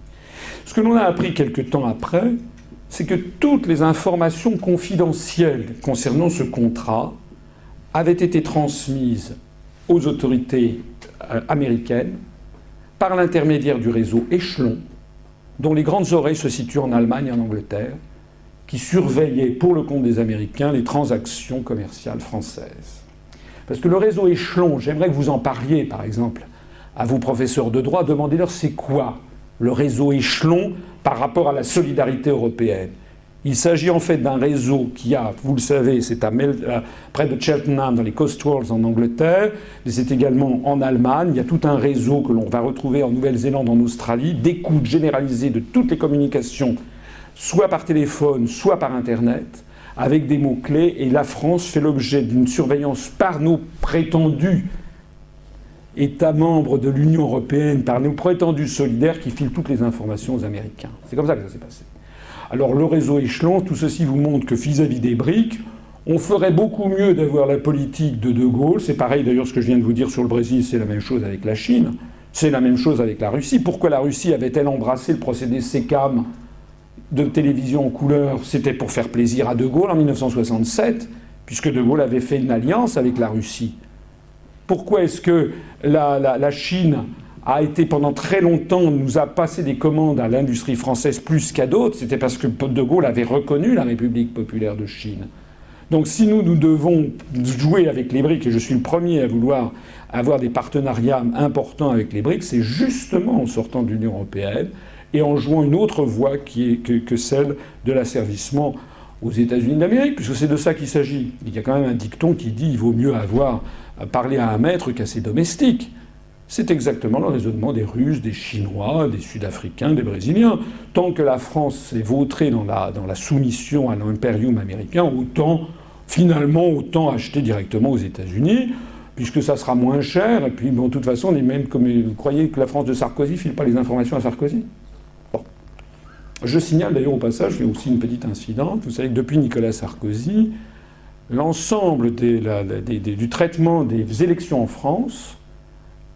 Ce que l'on a appris quelque temps après, c'est que toutes les informations confidentielles concernant ce contrat avaient été transmises aux autorités américaines par l'intermédiaire du réseau Échelon, dont les grandes oreilles se situent en Allemagne et en Angleterre, qui surveillait pour le compte des Américains les transactions commerciales françaises. Parce que le réseau Échelon, j'aimerais que vous en parliez par exemple à vos professeurs de droit, demandez-leur c'est quoi le réseau Échelon par rapport à la solidarité européenne. Il s'agit en fait d'un réseau qui a, vous le savez, c'est près de Cheltenham, dans les Cotswolds en Angleterre, mais c'est également en Allemagne. Il y a tout un réseau que l'on va retrouver en Nouvelle-Zélande, en Australie, d'écoute généralisée de toutes les communications, soit par téléphone, soit par Internet, avec des mots-clés. Et la France fait l'objet d'une surveillance par nos prétendus États membres de l'Union européenne, par nos prétendus solidaires qui filent toutes les informations aux Américains. C'est comme ça que ça s'est passé. Alors le réseau Échelon, tout ceci vous montre que vis-à-vis des BRICS, on ferait beaucoup mieux d'avoir la politique de De Gaulle. C'est pareil d'ailleurs ce que je viens de vous dire sur le Brésil, c'est la même chose avec la Chine, c'est la même chose avec la Russie. Pourquoi la Russie avait-elle embrassé le procédé SECAM de télévision en couleur? C'était pour faire plaisir à De Gaulle en 1967, puisque De Gaulle avait fait une alliance avec la Russie. Pourquoi est-ce que la Chine a été pendant très longtemps, nous a passé des commandes à l'industrie française plus qu'à d'autres? C'était parce que De Gaulle avait reconnu la République populaire de Chine. Donc si nous devons jouer avec les BRICS, et je suis le premier à vouloir avoir des partenariats importants avec les BRICS, c'est justement en sortant de l'Union européenne et en jouant une autre voie que celle de l'asservissement aux États-Unis d'Amérique, puisque c'est de ça qu'il s'agit. Il y a quand même un dicton qui dit « il vaut mieux avoir parlé à un maître qu'à ses domestiques ». C'est exactement le raisonnement des Russes, des Chinois, des Sud-Africains, des Brésiliens. Tant que la France s'est vautrée dans la soumission à l'impérium américain, autant acheter directement aux États-Unis, puisque ça sera moins cher. Et puis, bon, de toute façon, on est même comme vous croyez que la France de Sarkozy ne file pas les informations à Sarkozy? Bon. Je signale d'ailleurs au passage, je fais aussi une petite incidente. Vous savez que depuis Nicolas Sarkozy, l'ensemble du traitement des élections en France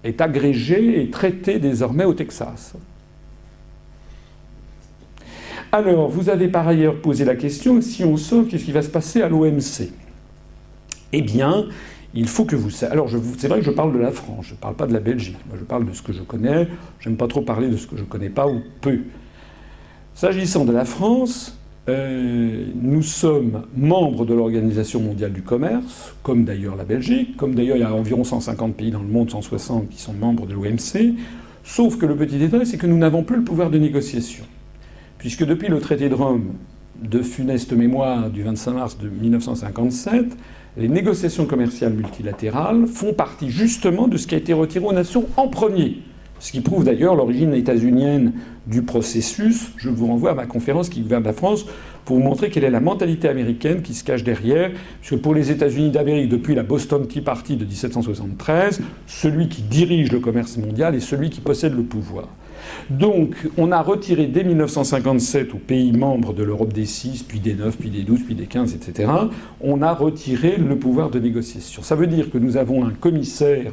est agrégé et traité désormais au Texas. Alors, vous avez par ailleurs posé la question, si on sort, qu'est-ce qui va se passer à l'OMC? Eh bien, il faut que vous sachiez... Alors, c'est vrai que je parle de la France, je ne parle pas de la Belgique. Moi, je parle de ce que je connais, j'aime pas trop parler de ce que je ne connais pas ou peu. S'agissant de la France, nous sommes membres de l'Organisation mondiale du commerce, comme d'ailleurs la Belgique, comme d'ailleurs il y a environ 150 pays dans le monde, 160 qui sont membres de l'OMC, sauf que le petit détail, c'est que nous n'avons plus le pouvoir de négociation. Puisque depuis le traité de Rome de funeste mémoire du 25 mars de 1957, les négociations commerciales multilatérales font partie justement de ce qui a été retiré aux nations en premier. Ce qui prouve d'ailleurs l'origine états-unienne du processus. Je vous renvoie à ma conférence qui gouverne la France pour vous montrer quelle est la mentalité américaine qui se cache derrière. Puisque pour les États-Unis d'Amérique, depuis la Boston Tea Party de 1773, celui qui dirige le commerce mondial est celui qui possède le pouvoir. Donc, on a retiré dès 1957 aux pays membres de l'Europe des 6, puis des 9, puis des 12, puis des 15, etc., on a retiré le pouvoir de négociation. Ça veut dire que nous avons un commissaire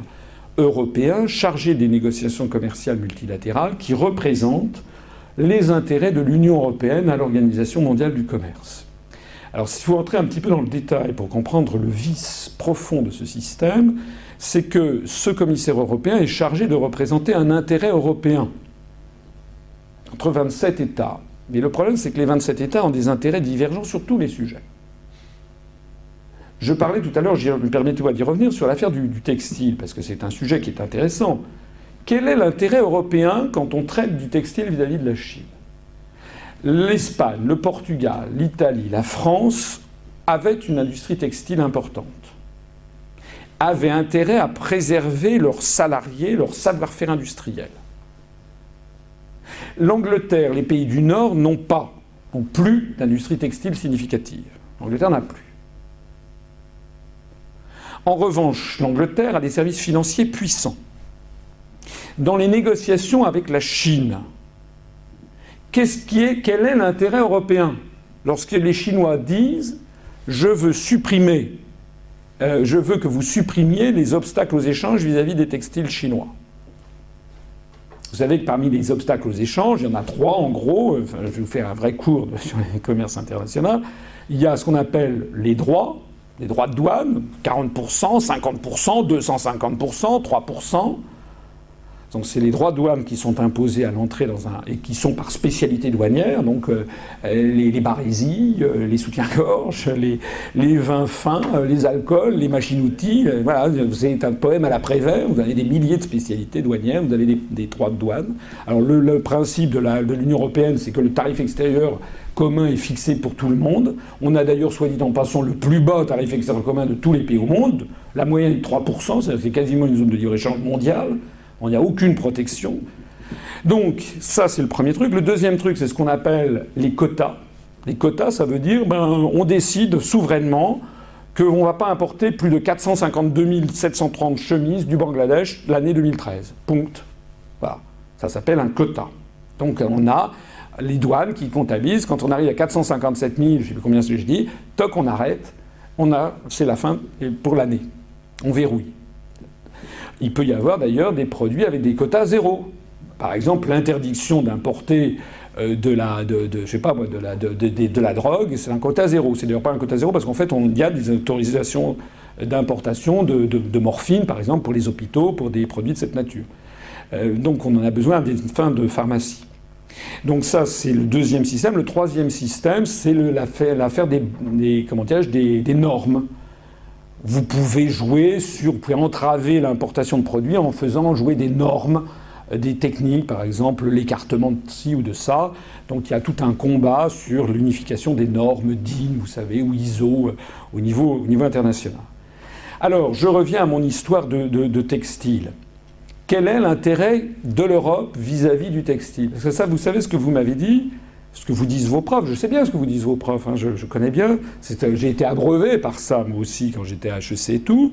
européen chargé des négociations commerciales multilatérales qui représente les intérêts de l'Union européenne à l'Organisation mondiale du commerce. Alors, s'il faut entrer un petit peu dans le détail pour comprendre le vice profond de ce système, c'est que ce commissaire européen est chargé de représenter un intérêt européen entre 27 États. Mais le problème, c'est que les 27 États ont des intérêts divergents sur tous les sujets. Je parlais tout à l'heure, permettez-moi d'y revenir, sur l'affaire du textile, parce que c'est un sujet qui est intéressant. Quel est l'intérêt européen quand on traite du textile vis-à-vis de la Chine ? L'Espagne, le Portugal, l'Italie, la France avaient une industrie textile importante, avaient intérêt à préserver leurs salariés, leur savoir-faire industriel. L'Angleterre, les pays du Nord n'ont plus d'industrie textile significative. L'Angleterre n'a plus. En revanche, l'Angleterre a des services financiers puissants. Dans les négociations avec la Chine, quel est l'intérêt européen ? Lorsque les Chinois disent « je veux que vous supprimiez les obstacles aux échanges vis-à-vis des textiles chinois ». Vous savez que parmi les obstacles aux échanges, il y en a 3 en gros. Enfin, je vais vous faire un vrai cours sur le commerce international. Il y a ce qu'on appelle les droits de douane, 40%, 50%, 250%, 3%. Donc c'est les droits de douane qui sont imposés à l'entrée et qui sont par spécialité douanière, donc les barésies, les soutiens-gorge, les vins fins, les alcools, les machines-outils. Voilà, c'est un poème à la Prévert, vous avez des milliers de spécialités douanières, vous avez des droits de douane. Alors le principe de l'Union européenne, c'est que le tarif extérieur commun est fixé pour tout le monde. On a d'ailleurs, soit dit en passant, le plus bas tarif extérieur commun de tous les pays au monde. La moyenne est de 3%, c'est quasiment une zone de libre-échange mondiale. Il n'y a aucune protection. Donc, ça, c'est le premier truc. Le deuxième truc, c'est ce qu'on appelle les quotas. Les quotas, ça veut dire, on décide souverainement qu'on ne va pas importer plus de 452 730 chemises du Bangladesh l'année 2013. Punct. Voilà. Ça s'appelle un quota. Donc, on a les douanes qui comptabilisent. Quand on arrive à 457 000, je ne sais plus combien je dis, toc, on arrête. C'est la fin pour l'année. On verrouille. Il peut y avoir d'ailleurs des produits avec des quotas zéro. Par exemple, l'interdiction d'importer de la drogue, c'est un quota zéro. C'est d'ailleurs pas un quota zéro parce qu'en fait, il y a des autorisations d'importation de morphine, par exemple, pour les hôpitaux, pour des produits de cette nature. Donc on en a besoin à des fins de pharmacie. Donc ça, c'est le deuxième système. Le troisième système, c'est l'affaire des normes. Vous pouvez entraver l'importation de produits en faisant jouer des normes, des techniques, par exemple l'écartement de ci ou de ça. Donc il y a tout un combat sur l'unification des normes DIN, vous savez, ou ISO au niveau international. Alors, je reviens à mon histoire de textile. Quel est l'intérêt de l'Europe vis-à-vis du textile ? Parce que ça, vous savez ce que vous m'avez dit ? Ce que vous disent vos profs, je sais bien ce que vous disent vos profs, hein, je connais bien. J'ai été abreuvé par ça, moi aussi, quand j'étais à HEC et tout.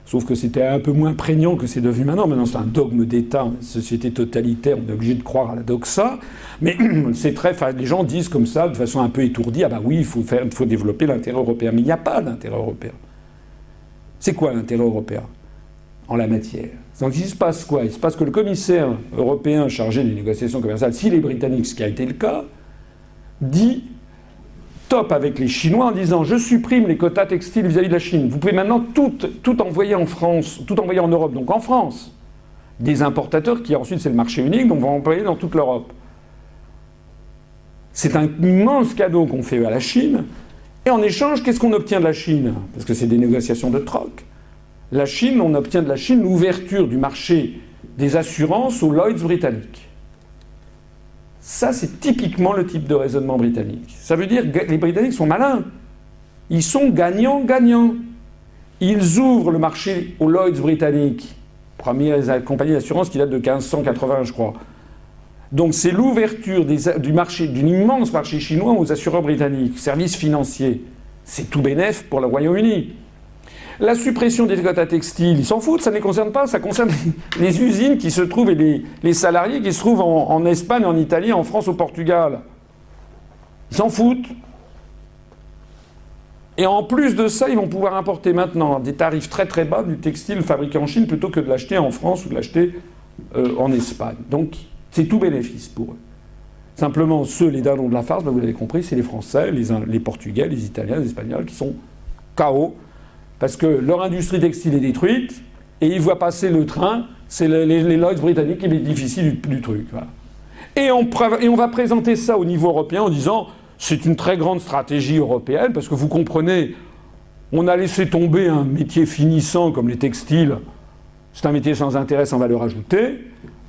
Sauf que c'était un peu moins prégnant que c'est devenu maintenant. Maintenant, c'est un dogme d'État, une société totalitaire, on est obligé de croire à la doxa. Mais les gens disent comme ça, de façon un peu étourdie, ah bah oui, il faut développer l'intérêt européen. Mais il n'y a pas d'intérêt européen. C'est quoi l'intérêt européen en la matière ? Donc il se passe quoi ? Il se passe que le commissaire européen chargé des négociations commerciales, s'il est britannique, ce qui a été le cas, dit top avec les Chinois en disant je supprime les quotas textiles vis-à-vis de la Chine. Vous pouvez maintenant tout envoyer en France, tout envoyer en Europe, donc en France. Des importateurs qui ensuite c'est le marché unique, donc vont employer dans toute l'Europe. C'est un immense cadeau qu'on fait à la Chine. Et en échange, qu'est-ce qu'on obtient de la Chine ? Parce que c'est des négociations de troc. La Chine, on obtient de la Chine l'ouverture du marché des assurances aux Lloyds britanniques. Ça, c'est typiquement le type de raisonnement britannique. Ça veut dire que les Britanniques sont malins. Ils sont gagnants-gagnants. Ils ouvrent le marché aux Lloyds britanniques Première compagnie d'assurance qui date de 1580, je crois. Donc c'est l'ouverture du marché, d'un immense marché chinois aux assureurs britanniques, services financiers. C'est tout bénef pour le Royaume-Uni. La suppression des quotas textiles, ils s'en foutent, ça ne les concerne pas, ça concerne les usines qui se trouvent et les salariés qui se trouvent en Espagne, en Italie, en France, au Portugal. Ils s'en foutent. Et en plus de ça, ils vont pouvoir importer maintenant à des tarifs très très bas du textile fabriqué en Chine plutôt que de l'acheter en France ou de l'acheter en Espagne. Donc c'est tout bénéfice pour eux. Simplement, les dindons de la farce, vous l'avez compris, c'est les Français, les Portugais, les Italiens, les Espagnols qui sont KO parce que leur industrie textile est détruite et ils voient passer le train, c'est les Lloyds britanniques qui bénéficient du truc. Voilà. Et on va présenter ça au niveau européen en disant c'est une très grande stratégie européenne parce que vous comprenez, on a laissé tomber un métier finissant comme les textiles. C'est un métier sans intérêt, sans valeur ajoutée.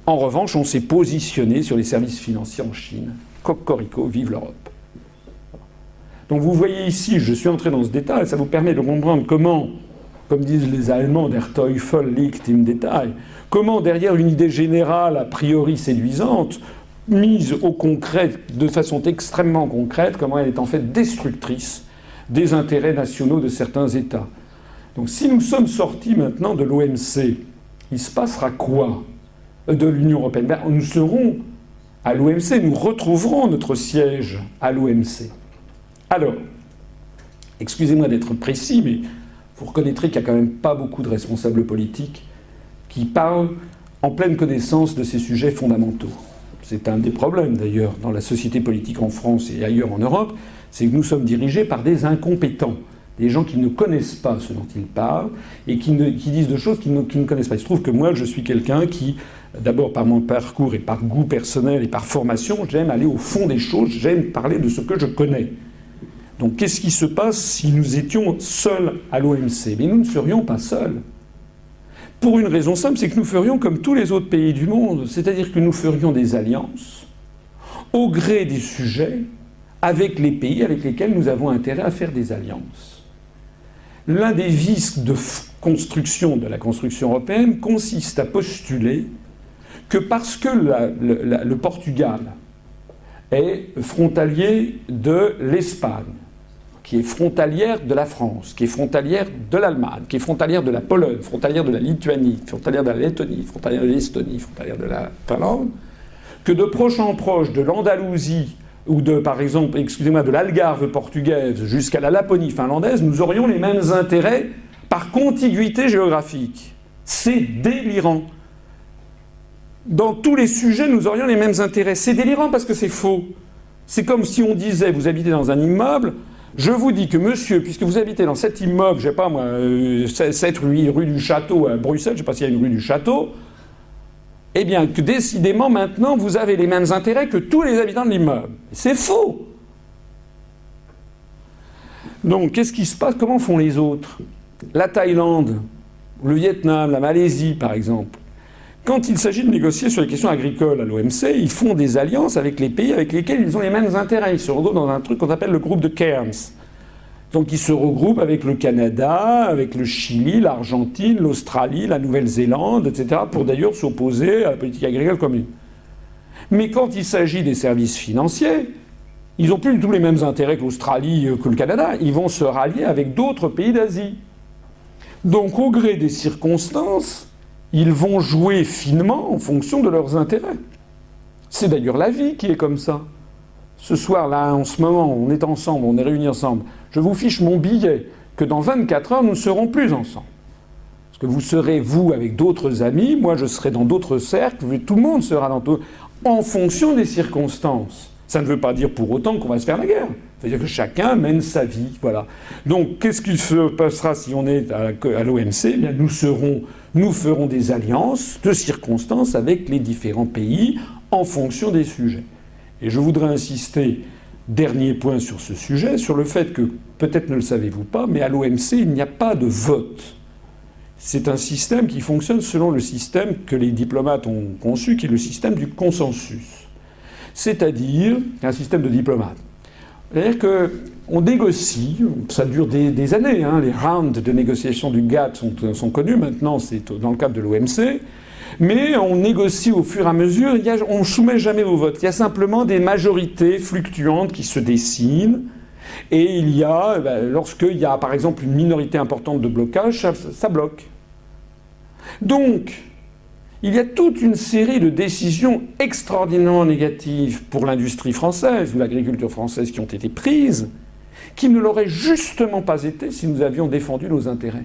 En revanche, on s'est positionné sur les services financiers en Chine. Cocorico, vive l'Europe. Donc vous voyez ici, je suis entré dans ce détail, ça vous permet de comprendre comment, comme disent les Allemands, der Teufel liegt im Detail, comment derrière une idée générale a priori séduisante, mise au concret, de façon extrêmement concrète, comment elle est en fait destructrice des intérêts nationaux de certains États. Donc si nous sommes sortis maintenant de l'OMC, il se passera quoi de l'Union européenne? Ben, nous serons à l'OMC, nous retrouverons notre siège à l'OMC. Alors, excusez-moi d'être précis, mais vous reconnaîtrez qu'il n'y a quand même pas beaucoup de responsables politiques qui parlent en pleine connaissance de ces sujets fondamentaux. C'est un des problèmes d'ailleurs dans la société politique en France et ailleurs en Europe, c'est que nous sommes dirigés par des incompétents, des gens qui ne connaissent pas ce dont ils parlent et qui disent de choses qu'ils ne connaissent pas. Il se trouve que moi, je suis quelqu'un qui, d'abord par mon parcours et par goût personnel et par formation, j'aime aller au fond des choses, j'aime parler de ce que je connais. Donc qu'est-ce qui se passe si nous étions seuls à l'OMC? Mais nous ne serions pas seuls. Pour une raison simple, c'est que nous ferions comme tous les autres pays du monde, c'est-à-dire que nous ferions des alliances au gré des sujets avec les pays avec lesquels nous avons intérêt à faire des alliances. L'un des vices de construction de la construction européenne consiste à postuler que parce que le Portugal est frontalier de l'Espagne, qui est frontalière de la France, qui est frontalière de l'Allemagne, qui est frontalière de la Pologne, frontalière de la Lituanie, frontalière de la Lettonie, frontalière de l'Estonie, frontalière de la Finlande, que de proche en proche de l'Andalousie ou de, par exemple, de l'Algarve portugaise jusqu'à la Laponie finlandaise, nous aurions les mêmes intérêts par contiguïté géographique. C'est délirant. Dans tous les sujets, nous aurions les mêmes intérêts. C'est délirant parce que c'est faux. C'est comme si on disait, vous habitez dans un immeuble, je vous dis que monsieur, puisque vous habitez dans cet immeuble, je ne sais pas moi, 7 rue du Château à Bruxelles, je ne sais pas s'il y a une rue du Château, eh bien que décidément maintenant vous avez les mêmes intérêts que tous les habitants de l'immeuble. C'est faux. Donc qu'est-ce qui se passe? Comment font les autres? La Thaïlande, le Vietnam, la Malaisie par exemple. Quand il s'agit de négocier sur les questions agricoles à l'OMC, ils font des alliances avec les pays avec lesquels ils ont les mêmes intérêts. Ils se regroupent dans un truc qu'on appelle le groupe de Cairns. Donc ils se regroupent avec le Canada, avec le Chili, l'Argentine, l'Australie, la Nouvelle-Zélande, etc., pour d'ailleurs s'opposer à la politique agricole commune. Mais quand il s'agit des services financiers, ils n'ont plus du tout les mêmes intérêts que l'Australie, que le Canada. Ils vont se rallier avec d'autres pays d'Asie. Donc au gré des circonstances, ils vont jouer finement en fonction de leurs intérêts. C'est d'ailleurs la vie qui est comme ça. Ce soir-là, en ce moment, on est ensemble, on est réunis ensemble. Je vous fiche mon billet que dans 24 heures, nous ne serons plus ensemble. Parce que vous serez, vous, avec d'autres amis, moi je serai dans d'autres cercles, tout le monde sera dans d'autres... en fonction des circonstances. Ça ne veut pas dire pour autant qu'on va se faire la guerre. C'est-à-dire que chacun mène sa vie, voilà. Donc, qu'est-ce qu'il se passera si on est à l'OMC? Eh bien, nous ferons des alliances de circonstances avec les différents pays en fonction des sujets. Et je voudrais insister, dernier point sur ce sujet, sur le fait que, peut-être ne le savez-vous pas, mais à l'OMC, il n'y a pas de vote. C'est un système qui fonctionne selon le système que les diplomates ont conçu, qui est le système du consensus. C'est-à-dire un système de diplomates. C'est-à-dire qu'on négocie, ça dure des années, hein, les rounds de négociation du GATT sont connus maintenant, c'est dans le cadre de l'OMC, mais on négocie au fur et à mesure, on ne soumet jamais au vote. Il y a simplement des majorités fluctuantes qui se dessinent, et il y a, lorsqu'il y a par exemple une minorité importante de blocage, ça bloque. Donc, il y a toute une série de décisions extraordinairement négatives pour l'industrie française ou l'agriculture française qui ont été prises, qui ne l'auraient justement pas été si nous avions défendu nos intérêts.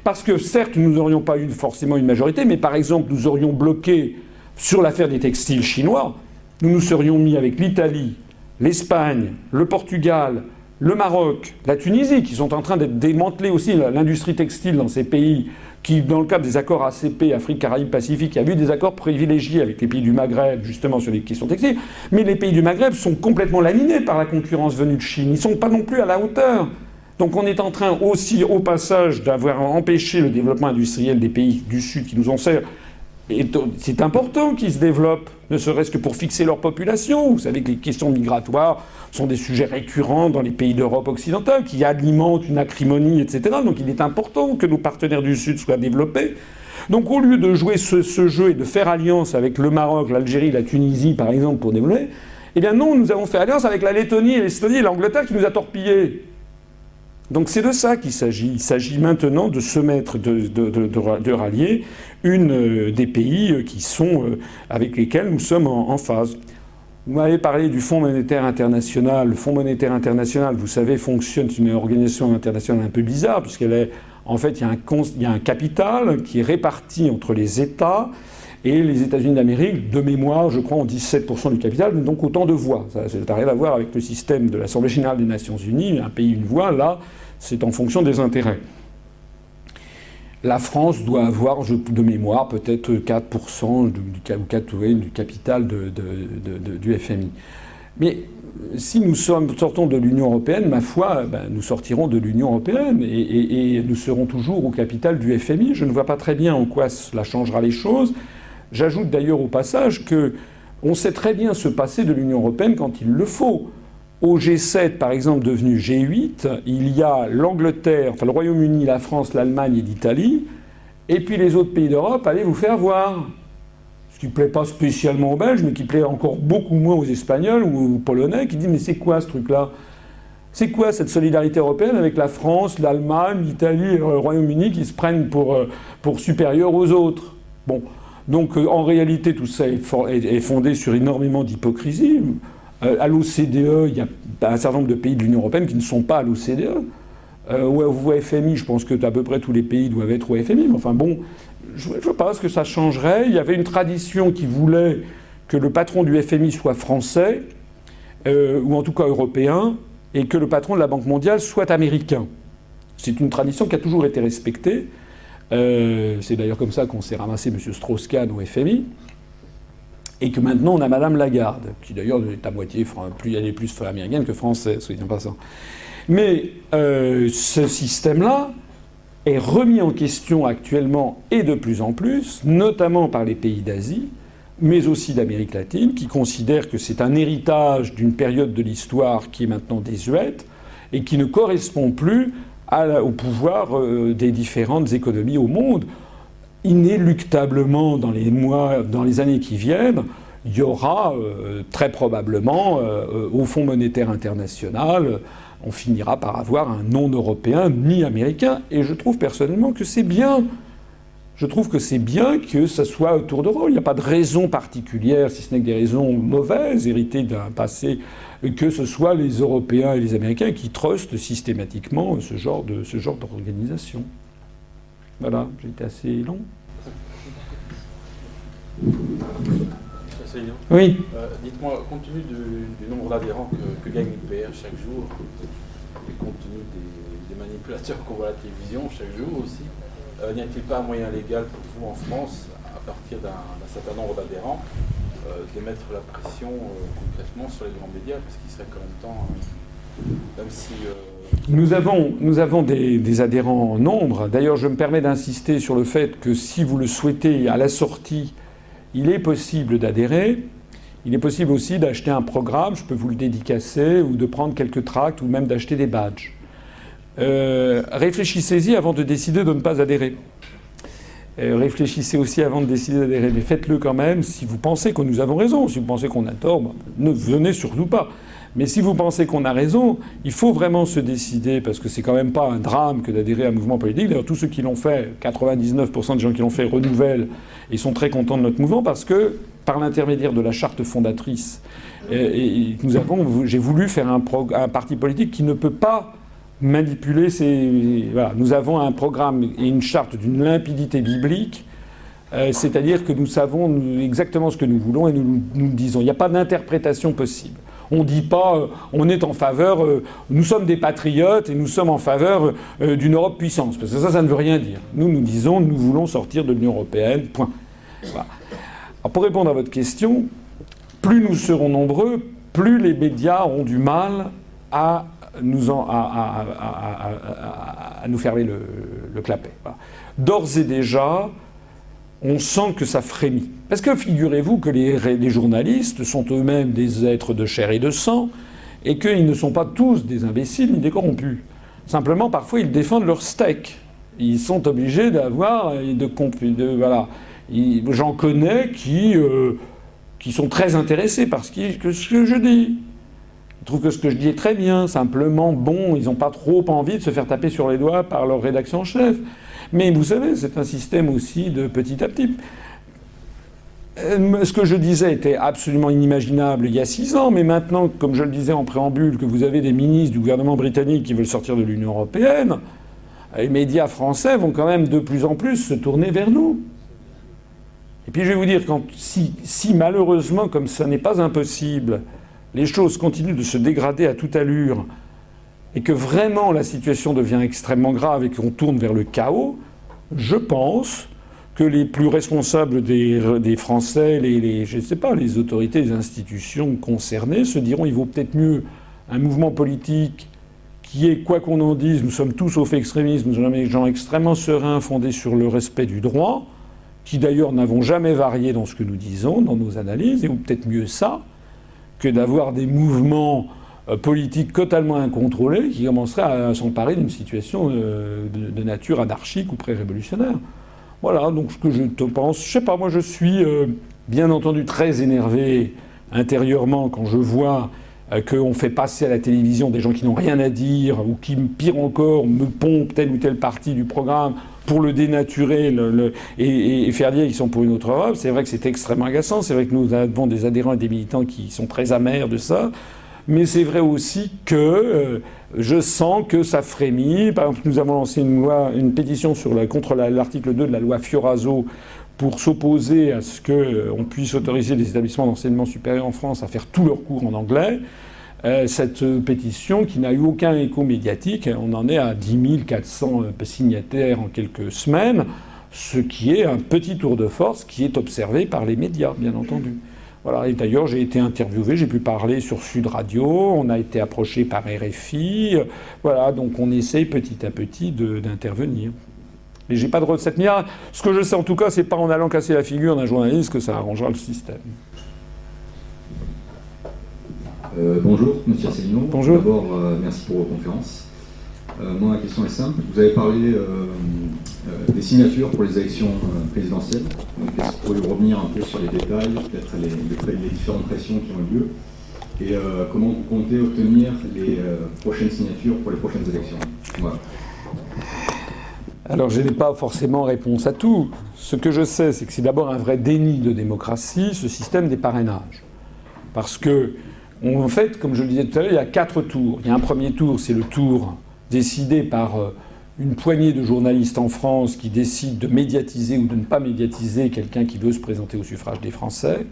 Parce que certes, nous n'aurions pas eu forcément une majorité, mais par exemple, nous aurions bloqué sur l'affaire des textiles chinois, nous nous serions mis avec l'Italie, l'Espagne, le Portugal, le Maroc, la Tunisie, qui sont en train d'être démantelés aussi, l'industrie textile dans ces pays qui, dans le cadre des accords ACP, Afrique, Caraïbes, Pacifique, il y a eu des accords privilégiés avec les pays du Maghreb, justement, sur les questions textiles. Mais les pays du Maghreb sont complètement laminés par la concurrence venue de Chine. Ils ne sont pas non plus à la hauteur. Donc on est en train aussi, au passage, d'avoir empêché le développement industriel des pays du Sud qui nous en servent. Et c'est important qu'ils se développent, ne serait-ce que pour fixer leur population. Vous savez que les questions migratoires sont des sujets récurrents dans les pays d'Europe occidentale, qui alimentent une acrimonie, etc. Donc il est important que nos partenaires du Sud soient développés. Donc au lieu de jouer ce jeu et de faire alliance avec le Maroc, l'Algérie, la Tunisie, par exemple, pour développer, eh bien non, nous avons fait alliance avec la Lettonie, l'Estonie et l'Angleterre qui nous a torpillés. Donc c'est de ça qu'il s'agit. Il s'agit maintenant de se mettre, de rallier des pays qui sont, avec lesquels nous sommes en phase. Vous m'avez parlé du Fonds monétaire international. Le Fonds monétaire international, vous savez, fonctionne, c'est une organisation internationale un peu bizarre, puisqu'elle est, en fait, il y a un capital qui est réparti entre les États, et les États-Unis d'Amérique, de mémoire, je crois, ont 17% du capital, donc autant de voix. Ça n'a rien à voir avec le système de l'Assemblée générale des Nations unies, un pays, une voix, là, c'est en fonction des intérêts. La France doit avoir, de mémoire, peut-être 4% du capital du FMI. Mais si nous sortons de l'Union européenne, ma foi, nous sortirons de l'Union européenne et nous serons toujours au capital du FMI. Je ne vois pas très bien en quoi cela changera les choses. J'ajoute d'ailleurs au passage qu'on sait très bien se passer de l'Union européenne quand il le faut. Au G7, par exemple, devenu G8, il y a l'Angleterre, enfin le Royaume-Uni, la France, l'Allemagne et l'Italie, et puis les autres pays d'Europe, allez vous faire voir. Ce qui ne plaît pas spécialement aux Belges, mais qui plaît encore beaucoup moins aux Espagnols ou aux Polonais, qui disent « mais c'est quoi ce truc-là ? C'est quoi cette solidarité européenne avec la France, l'Allemagne, l'Italie et le Royaume-Uni qui se prennent pour supérieurs aux autres ?» Bon, donc en réalité, tout ça est fondé sur énormément d'hypocrisie. À l'OCDE, il y a un certain nombre de pays de l'Union européenne qui ne sont pas à l'OCDE. Au FMI, je pense que à peu près tous les pays doivent être au FMI. Mais enfin bon, je ne pense que ça changerait. Il y avait une tradition qui voulait que le patron du FMI soit français, ou en tout cas européen, et que le patron de la Banque mondiale soit américain. C'est une tradition qui a toujours été respectée. C'est d'ailleurs comme ça qu'on s'est ramassé M. Strauss-Kahn au FMI. Et que maintenant on a Madame Lagarde, qui d'ailleurs est à moitié, elle est plus américaine que française, soit dit en passant. Mais ce système-là est remis en question actuellement et de plus en plus, notamment par les pays d'Asie, mais aussi d'Amérique latine, qui considèrent que c'est un héritage d'une période de l'histoire qui est maintenant désuète et qui ne correspond plus au pouvoir des différentes économies au monde. Inéluctablement, dans les années qui viennent, il y aura très probablement, au Fonds monétaire international, on finira par avoir un non-européen ni américain. Et je trouve personnellement que c'est bien. Je trouve que c'est bien que ça soit au tour de rôle. Il n'y a pas de raison particulière, si ce n'est que des raisons mauvaises, héritées d'un passé, que ce soit les Européens et les Américains qui trustent systématiquement ce genre d'organisation. Voilà, j'ai été assez long. Oui. Dites-moi, compte tenu du nombre d'adhérents que gagne l'UPR chaque jour, et compte tenu des manipulateurs qu'on voit à la télévision chaque jour aussi, n'y a-t-il pas un moyen légal pour vous en France, à partir d'un certain nombre d'adhérents, de mettre la pression concrètement sur les grands médias, parce qu'il serait quand même temps, même si... Nous avons des adhérents en nombre. D'ailleurs, je me permets d'insister sur le fait que si vous le souhaitez, à la sortie, il est possible d'adhérer. Il est possible aussi d'acheter un programme, je peux vous le dédicacer, ou de prendre quelques tracts, ou même d'acheter des badges. Réfléchissez-y avant de décider de ne pas adhérer. Réfléchissez aussi avant de décider d'adhérer, mais faites-le quand même si vous pensez que nous avons raison. Si vous pensez qu'on a tort, ne venez surtout pas. Mais si vous pensez qu'on a raison, il faut vraiment se décider, parce que c'est quand même pas un drame que d'adhérer à un mouvement politique. D'ailleurs, tous ceux qui l'ont fait, 99% des gens qui l'ont fait renouvellent et sont très contents de notre mouvement, parce que, par l'intermédiaire de la charte fondatrice, j'ai voulu faire un parti politique qui ne peut pas manipuler voilà. Nous avons un programme et une charte d'une limpidité biblique, c'est-à-dire que nous savons exactement ce que nous voulons et nous disons. Il n'y a pas d'interprétation possible. On ne dit pas on est en faveur, nous sommes des patriotes et nous sommes en faveur d'une Europe puissance. Parce que ça ne veut rien dire. Nous disons nous voulons sortir de l'Union européenne, point. Voilà. Alors pour répondre à votre question, plus nous serons nombreux, plus les médias auront du mal à nous fermer le clapet. Voilà. D'ores et déjà, on sent que ça frémit. Parce que figurez-vous que les journalistes sont eux-mêmes des êtres de chair et de sang, et qu'ils ne sont pas tous des imbéciles ni des corrompus. Simplement, parfois, ils défendent leur steak. Ils sont obligés d'avoir... voilà. J'en connais qui sont très intéressés par ce que je dis. Ils trouvent que ce que je dis est très bien, simplement bon, ils n'ont pas trop envie de se faire taper sur les doigts par leur rédaction en chef. Mais vous savez, c'est un système aussi de petit à petit. Ce que je disais était absolument inimaginable il y a 6 ans, mais maintenant, comme je le disais en préambule, que vous avez des ministres du gouvernement britannique qui veulent sortir de l'Union européenne, les médias français vont quand même de plus en plus se tourner vers nous. Et puis je vais vous dire, si malheureusement, comme ça n'est pas impossible, les choses continuent de se dégrader à toute allure, et que vraiment la situation devient extrêmement grave et qu'on tourne vers le chaos, je pense que les plus responsables des Français, je ne sais pas, les autorités, les institutions concernées se diront il vaut peut-être mieux un mouvement politique qui est, quoi qu'on en dise, nous sommes tous sauf extrémistes, nous sommes des gens extrêmement sereins, fondés sur le respect du droit, qui d'ailleurs n'avons jamais varié dans ce que nous disons, dans nos analyses, et ou peut-être mieux ça, que d'avoir des mouvements politiques totalement incontrôlés qui commenceraient à s'emparer d'une situation de nature anarchique ou pré-révolutionnaire. Voilà, donc ce que je te pense, je sais pas, moi je suis bien entendu très énervé intérieurement quand je vois qu'on fait passer à la télévision des gens qui n'ont rien à dire ou qui, pire encore, me pompent telle ou telle partie du programme pour le dénaturer et faire dire qu'ils sont pour une autre Europe. C'est vrai que c'est extrêmement agaçant, c'est vrai que nous avons des adhérents et des militants qui sont très amers de ça, mais c'est vrai aussi que je sens que ça frémit. Par exemple, nous avons lancé une pétition contre l'article 2 de la loi Fioraso pour s'opposer à ce qu'on puisse autoriser les établissements d'enseignement supérieur en France à faire tous leurs cours en anglais. Cette pétition, qui n'a eu aucun écho médiatique, on en est à 10 400 signataires en quelques semaines, ce qui est un petit tour de force qui est observé par les médias, bien entendu. Voilà, et d'ailleurs, j'ai été interviewé, j'ai pu parler sur Sud Radio, on a été approché par RFI. Voilà, donc on essaye petit à petit d'intervenir. Mais j'ai pas de recette miracle. Ce que je sais en tout cas, c'est pas en allant casser la figure d'un journaliste que ça arrangera le système. Bonjour, monsieur Asselineau. Bonjour. D'abord, merci pour vos conférences. Moi, ma question est simple. Vous avez parlé des signatures pour les élections présidentielles. Est-ce que vous pouvez revenir un peu sur les détails, peut-être les différentes pressions qui ont eu lieu, et comment vous comptez obtenir les prochaines signatures pour les prochaines élections? Voilà. Alors, je n'ai pas forcément réponse à tout. Ce que je sais, c'est que c'est d'abord un vrai déni de démocratie, ce système des parrainages. Parce que, en fait, comme je le disais tout à l'heure, il y a 4 tours. Il y a un premier tour, c'est le tour décidé par une poignée de journalistes en France qui décident de médiatiser ou de ne pas médiatiser quelqu'un qui veut se présenter au suffrage des Français,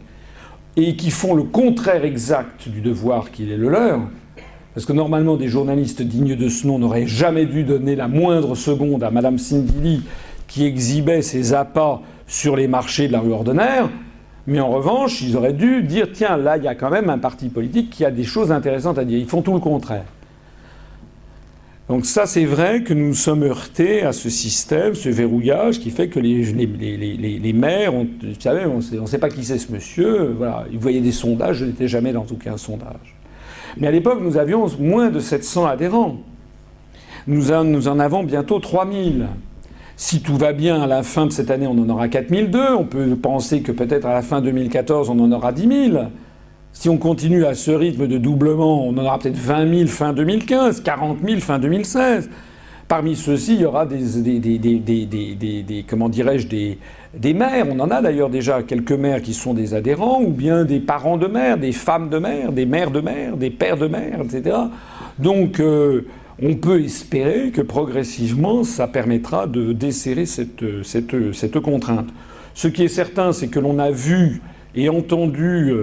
et qui font le contraire exact du devoir qui est le leur. Parce que normalement, des journalistes dignes de ce nom n'auraient jamais dû donner la moindre seconde à Madame Cindy Lee qui exhibait ses appâts sur les marchés de la rue Ordonnaire. Mais en revanche, ils auraient dû dire « Tiens, là, il y a quand même un parti politique qui a des choses intéressantes à dire. » Ils font tout le contraire. Donc ça, c'est vrai que nous nous sommes heurtés à ce système, ce verrouillage qui fait que les maires, vous savez, on ne sait pas qui c'est ce monsieur, voilà, ils voyaient des sondages, je n'étais jamais dans aucun sondage. Mais à l'époque, nous avions moins de 700 adhérents. Nous en avons bientôt 3000. Si tout va bien, à la fin de cette année, on en aura 4002. On peut penser que peut-être à la fin 2014, on en aura 10 000. Si on continue à ce rythme de doublement, on en aura peut-être 20 000 fin 2015, 40 000 fin 2016. Parmi ceux-ci, il y aura comment dirais-je, des maires. On en a d'ailleurs déjà quelques maires qui sont des adhérents, ou bien des parents de maires, des femmes de maires, des mères de maires, des pères de maires, etc. Donc, on peut espérer que progressivement, ça permettra de desserrer cette contrainte. Ce qui est certain, c'est que l'on a vu et entendu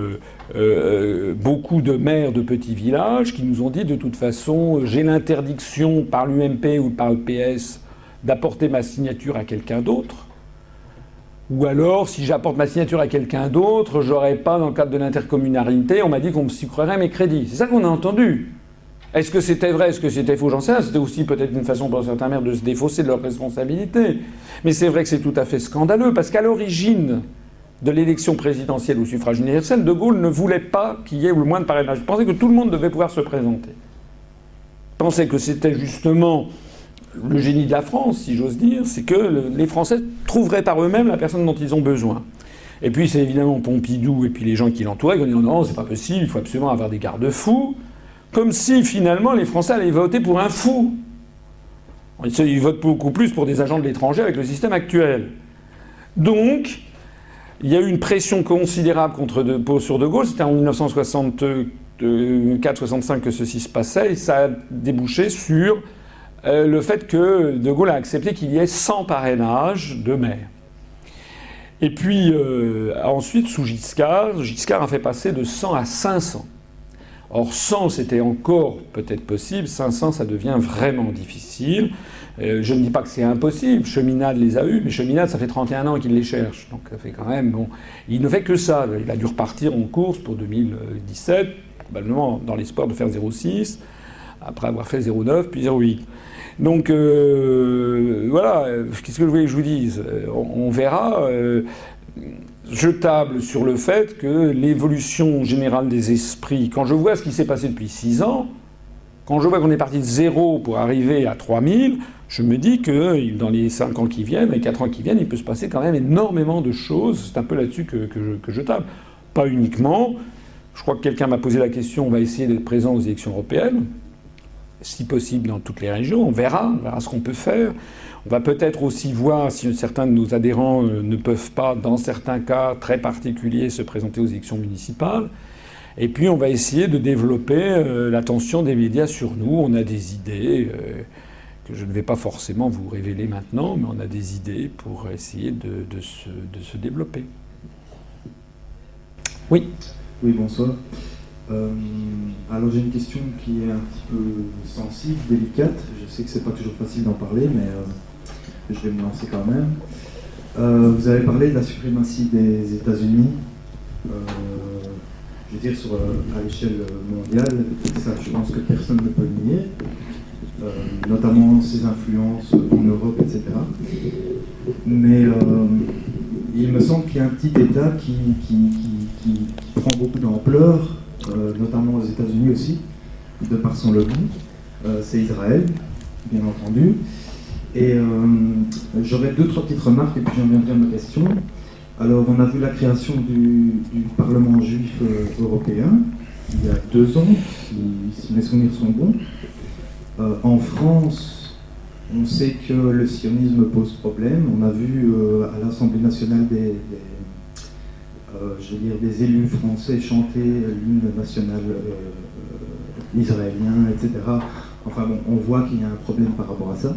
beaucoup de maires de petits villages qui nous ont dit de toute façon, j'ai l'interdiction par l'UMP ou par le PS d'apporter ma signature à quelqu'un d'autre. Ou alors, si j'apporte ma signature à quelqu'un d'autre, j'aurais pas, dans le cadre de l'intercommunalité, on m'a dit qu'on me sucrerait mes crédits. C'est ça qu'on a entendu. Est-ce que c'était vrai, est-ce que c'était faux? J'en sais rien. C'était aussi peut-être une façon pour certains maires de se défausser de leurs responsabilités. Mais c'est vrai que c'est tout à fait scandaleux, parce qu'à l'origine de l'élection présidentielle au suffrage universel, De Gaulle ne voulait pas qu'il y ait le moins de parrainage. Il pensait que tout le monde devait pouvoir se présenter. Il pensait que c'était justement le génie de la France, si j'ose dire, c'est que les Français trouveraient par eux-mêmes la personne dont ils ont besoin. Et puis c'est évidemment Pompidou et puis les gens qui l'entouraient qui ont dit non, c'est pas possible, il faut absolument avoir des garde-fous. Comme si finalement les Français allaient voter pour un fou. Ils votent beaucoup plus pour des agents de l'étranger avec le système actuel. Donc, il y a eu une pression considérable sur De Gaulle. C'était en 1964-65 que ceci se passait, et ça a débouché sur le fait que De Gaulle a accepté qu'il y ait 100 parrainages de maires. Et puis ensuite, sous Giscard a fait passer de 100 à 500. Or 100, c'était encore peut-être possible, 500, ça devient vraiment difficile. Je ne dis pas que c'est impossible, Cheminade les a eus, mais Cheminade, ça fait 31 ans qu'il les cherche. Donc ça fait quand même... Bon, il ne fait que ça. Il a dû repartir en course pour 2017, probablement dans l'espoir de faire 0,6, après avoir fait 0,9, puis 0,8. Donc voilà, qu'est-ce que je voulais que je vous dise? On verra... Je table sur le fait que l'évolution générale des esprits, quand je vois ce qui s'est passé depuis 6 ans, quand je vois qu'on est parti de 0 pour arriver à 3000, je me dis que dans les 5 ans qui viennent, les 4 ans qui viennent, il peut se passer quand même énormément de choses. C'est un peu là-dessus que je table. Pas uniquement. Je crois que quelqu'un m'a posé la question, on va essayer d'être présent aux élections européennes, si possible dans toutes les régions. On verra ce qu'on peut faire. On va peut-être aussi voir si certains de nos adhérents ne peuvent pas, dans certains cas très particuliers, se présenter aux élections municipales. Et puis on va essayer de développer l'attention des médias sur nous. On a des idées que je ne vais pas forcément vous révéler maintenant, mais on a des idées pour essayer de se développer. Oui. Oui, bonsoir. Alors j'ai une question qui est un petit peu sensible, délicate. Je sais que c'est pas toujours facile d'en parler, mais je vais me lancer quand même. Vous avez parlé de la suprématie des États-Unis. Je veux dire, à l'échelle mondiale, ça, je pense que personne ne peut le nier, notamment ses influences en Europe, etc. Mais il me semble qu'il y a un petit État qui prend beaucoup d'ampleur, notamment aux États-Unis aussi, de par son lobby, c'est Israël, bien entendu. Et j'aurais 2-3 petites remarques et puis j'en viendrai à ma question. Alors, on a vu la création du Parlement juif européen il y a 2 ans, si mes souvenirs sont bons. En France, on sait que le sionisme pose problème. On a vu à l'Assemblée nationale des élus français chanter l'hymne national israélien, etc. Enfin bon, on voit qu'il y a un problème par rapport à ça.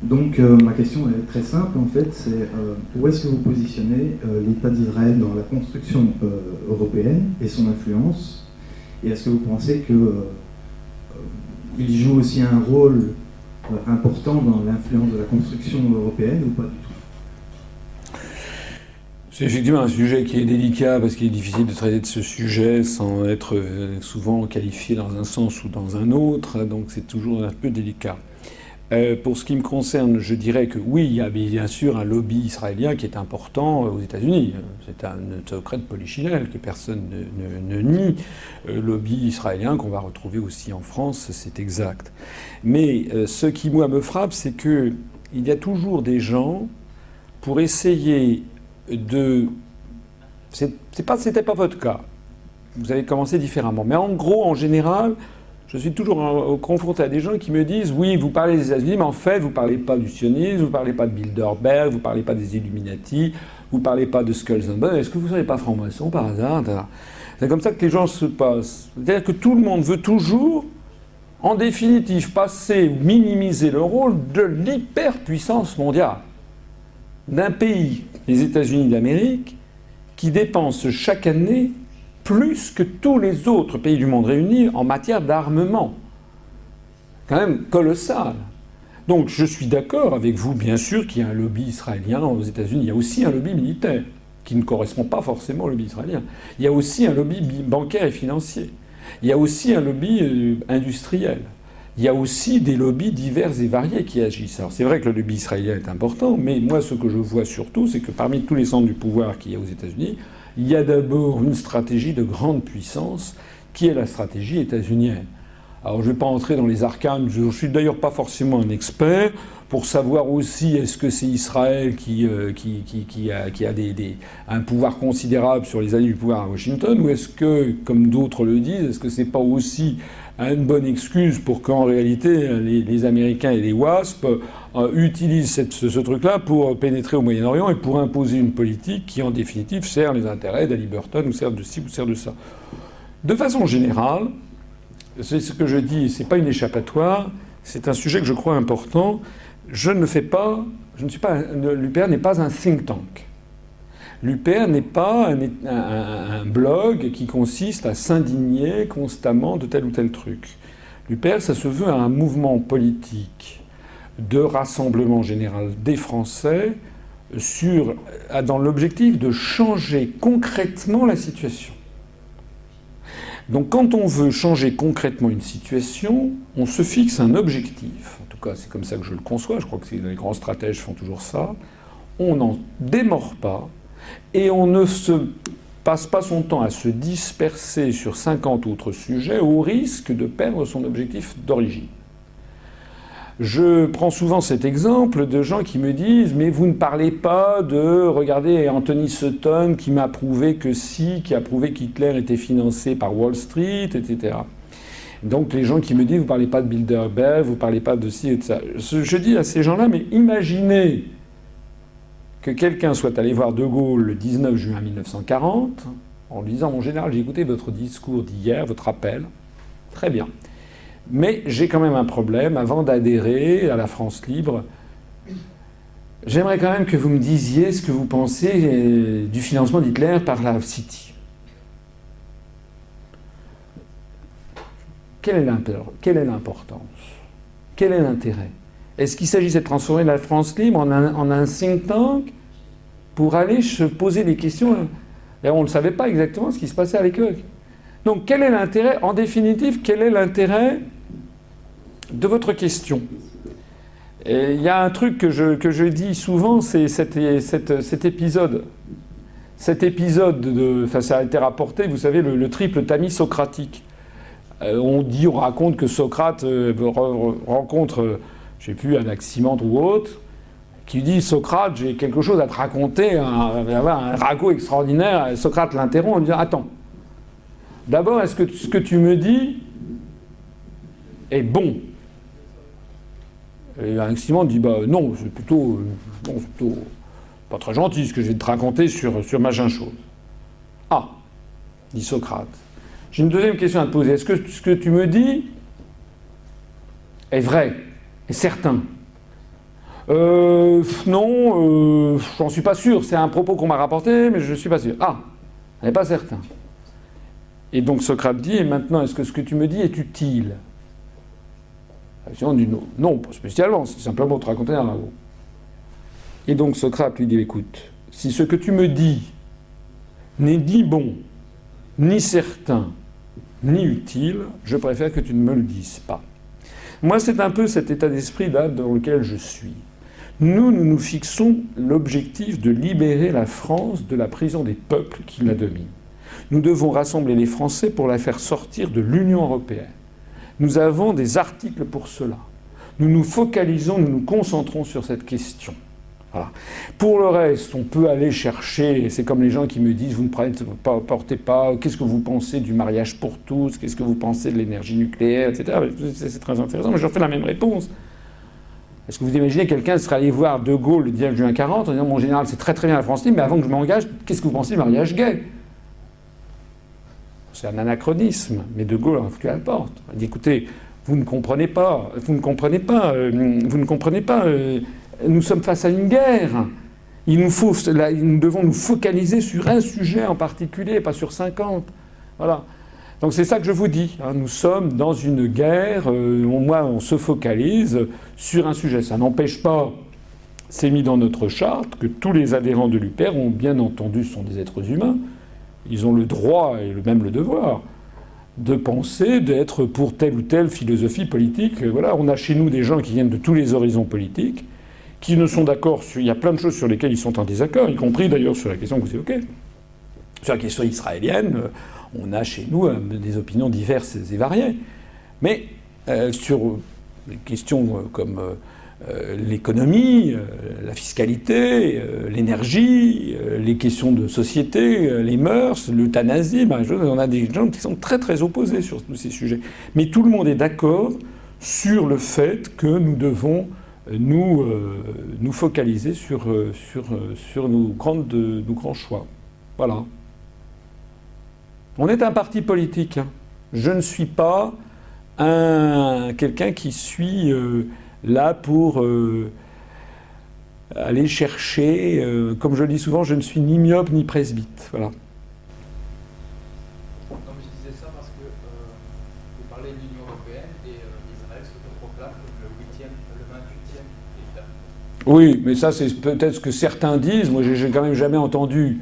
Donc ma question est très simple en fait, c'est où est-ce que vous positionnez l'État d'Israël dans la construction européenne et son influence? Et est-ce que vous pensez qu'il joue aussi un rôle important dans l'influence de la construction européenne ou pas du tout? C'est effectivement un sujet qui est délicat parce qu'il est difficile de traiter de ce sujet sans être souvent qualifié dans un sens ou dans un autre, donc c'est toujours un peu délicat. Pour ce qui me concerne, je dirais que oui, il y a bien sûr un lobby israélien qui est important aux États-Unis. C'est un secret de polichinelle que personne ne nie. Lobby israélien qu'on va retrouver aussi en France, c'est exact. Mais ce qui, moi, me frappe, c'est qu'il y a toujours des gens pour essayer de... C'était pas votre cas. Vous avez commencé différemment. Mais en gros, en général, je suis toujours confronté à des gens qui me disent « Oui, vous parlez des États-Unis, mais en fait, vous ne parlez pas du sionisme, vous ne parlez pas de Bilderberg, vous ne parlez pas des Illuminati, vous ne parlez pas de Skulls and Bones. Est-ce que vous ne serez pas franc-maçon par hasard ?» C'est comme ça que les gens se passent. C'est-à-dire que tout le monde veut toujours, en définitive, passer ou minimiser le rôle de l'hyperpuissance mondiale d'un pays, les États-Unis d'Amérique, qui dépensent chaque année plus que tous les autres pays du monde réunis en matière d'armement. Quand même colossal. Donc je suis d'accord avec vous, bien sûr, qu'il y a un lobby israélien aux États-Unis. Il y a aussi un lobby militaire, qui ne correspond pas forcément au lobby israélien. Il y a aussi un lobby bancaire et financier. Il y a aussi un lobby industriel. Il y a aussi des lobbies divers et variés qui agissent. Alors c'est vrai que le lobby israélien est important, mais moi ce que je vois surtout, c'est que parmi tous les centres du pouvoir qu'il y a aux États-Unis, il y a d'abord une stratégie de grande puissance qui est la stratégie états-unienne. Alors je ne vais pas entrer dans les arcanes, je ne suis d'ailleurs pas forcément un expert, pour savoir aussi est-ce que c'est Israël qui a un pouvoir considérable sur les alliés du pouvoir à Washington, ou est-ce que, comme d'autres le disent, est-ce que c'est pas aussi une bonne excuse pour qu'en réalité les Américains et les WASP utilisent ce truc-là pour pénétrer au Moyen-Orient et pour imposer une politique qui en définitive sert les intérêts d'Ali Burton ou sert de ci ou sert de ça. De façon générale, c'est ce que je dis, c'est pas une échappatoire, c'est un sujet que je crois important. L'UPR n'est pas un think tank. L'UPR n'est pas un blog qui consiste à s'indigner constamment de tel ou tel truc. L'UPR, ça se veut un mouvement politique de rassemblement général des Français dans l'objectif de changer concrètement la situation. Donc quand on veut changer concrètement une situation, on se fixe un objectif. En tout cas, c'est comme ça que je le conçois. Je crois que les grands stratèges font toujours ça. On n'en démord pas et on ne se passe pas son temps à se disperser sur 50 autres sujets au risque de perdre son objectif d'origine. Je prends souvent cet exemple de gens qui me disent « Mais vous ne parlez pas de... Regardez Anthony Sutton qui m'a prouvé que si, qui a prouvé qu'Hitler était financé par Wall Street, etc. » Donc les gens qui me disent « Vous ne parlez pas de Bilderberg, vous ne parlez pas de ci et de ça. » Je dis à ces gens-là « Mais imaginez que quelqu'un soit allé voir De Gaulle le 19 juin 1940 en lui disant « Mon général, j'ai écouté votre discours d'hier, votre appel. Très bien. » Mais j'ai quand même un problème. Avant d'adhérer à la France libre, j'aimerais quand même que vous me disiez ce que vous pensez du financement d'Hitler par la City. Quelle est l'importance? Quel est l'intérêt? Est-ce qu'il s'agissait de transformer la France libre en un think tank pour aller se poser des questions? Et on ne savait pas exactement ce qui se passait avec eux. Donc quel est l'intérêt? En définitive, quel est l'intérêt de votre question? Et il y a un truc que je dis souvent, c'est cet épisode. Cet épisode, enfin ça a été rapporté, vous savez, le triple tamis socratique. On raconte que Socrate rencontre, je ne sais plus, Anaximandre ou autre, qui dit « Socrate, j'ai quelque chose à te raconter, un ragot extraordinaire ». Socrate l'interrompt en lui disant « Attends, d'abord, est-ce que ce que tu me dis est bon ?» Et Anaximandre dit « Bah non, c'est plutôt pas très gentil ce que je vais te raconter sur machin chose. » « Ah !» dit Socrate. « J'ai une deuxième question à te poser. Est-ce que ce que tu me dis est vrai, est certain ?» Non, j'en suis pas sûr. C'est un propos qu'on m'a rapporté, mais je ne suis pas sûr. « Ah, elle n'est pas certain. » Et donc Socrate dit, et maintenant, est-ce que ce que tu me dis est utile? On dit non. Non, pas spécialement, c'est simplement te raconter un ragot. Et donc Socrate lui dit, écoute, si ce que tu me dis n'est ni bon, ni certain, ni utile, je préfère que tu ne me le dises pas. Moi, c'est un peu cet état d'esprit-là dans lequel je suis. Nous nous fixons l'objectif de libérer la France de la prison des peuples qui la dominent. Nous devons rassembler les Français pour la faire sortir de l'Union européenne. Nous avons des articles pour cela. Nous nous focalisons, nous nous concentrons sur cette question. Voilà. Pour le reste, on peut aller chercher, c'est comme les gens qui me disent, vous ne portez pas, qu'est-ce que vous pensez du mariage pour tous, qu'est-ce que vous pensez de l'énergie nucléaire, etc. C'est très intéressant, mais je leur fais la même réponse. Est-ce que vous imaginez quelqu'un serait allé voir De Gaulle le 19 juin 40 en disant, mon général, c'est très très bien la France libre, mais avant que je m'engage, qu'est-ce que vous pensez du mariage gay? C'est un anachronisme, mais De Gaulle a foutu à la porte. Il dit, écoutez, vous ne comprenez pas, nous sommes face à une guerre. Nous devons nous focaliser sur un sujet en particulier, pas sur 50. Voilà. Donc c'est ça que je vous dis. Hein. Nous sommes dans une guerre, on se focalise sur un sujet. Ça n'empêche pas, c'est mis dans notre charte, que tous les adhérents de l'UPR ont bien entendu, sont des êtres humains. Ils ont le droit et même le devoir de penser, d'être pour telle ou telle philosophie politique. Voilà, on a chez nous des gens qui viennent de tous les horizons politiques, qui ne sont d'accord sur... Il y a plein de choses sur lesquelles ils sont en désaccord, y compris d'ailleurs sur la question que vous évoquez. Sur la question israélienne, on a chez nous des opinions diverses et variées. Mais sur des questions comme l'économie, la fiscalité, l'énergie, les questions de société, les mœurs, l'euthanasie, on a des gens qui sont très très opposés sur tous ces sujets. Mais tout le monde est d'accord sur le fait que nous devons nous focaliser sur nos grands choix. Voilà. On est un parti politique. Hein. Je ne suis pas quelqu'un qui suit là pour aller chercher... comme je le dis souvent, je ne suis ni myope ni presbyte. Voilà. Non, mais je disais ça parce que vous parlez de l'Union européenne et Israël se proclame comme le 28e État. Oui, mais ça, c'est peut-être ce que certains disent. Moi, j'ai quand même jamais entendu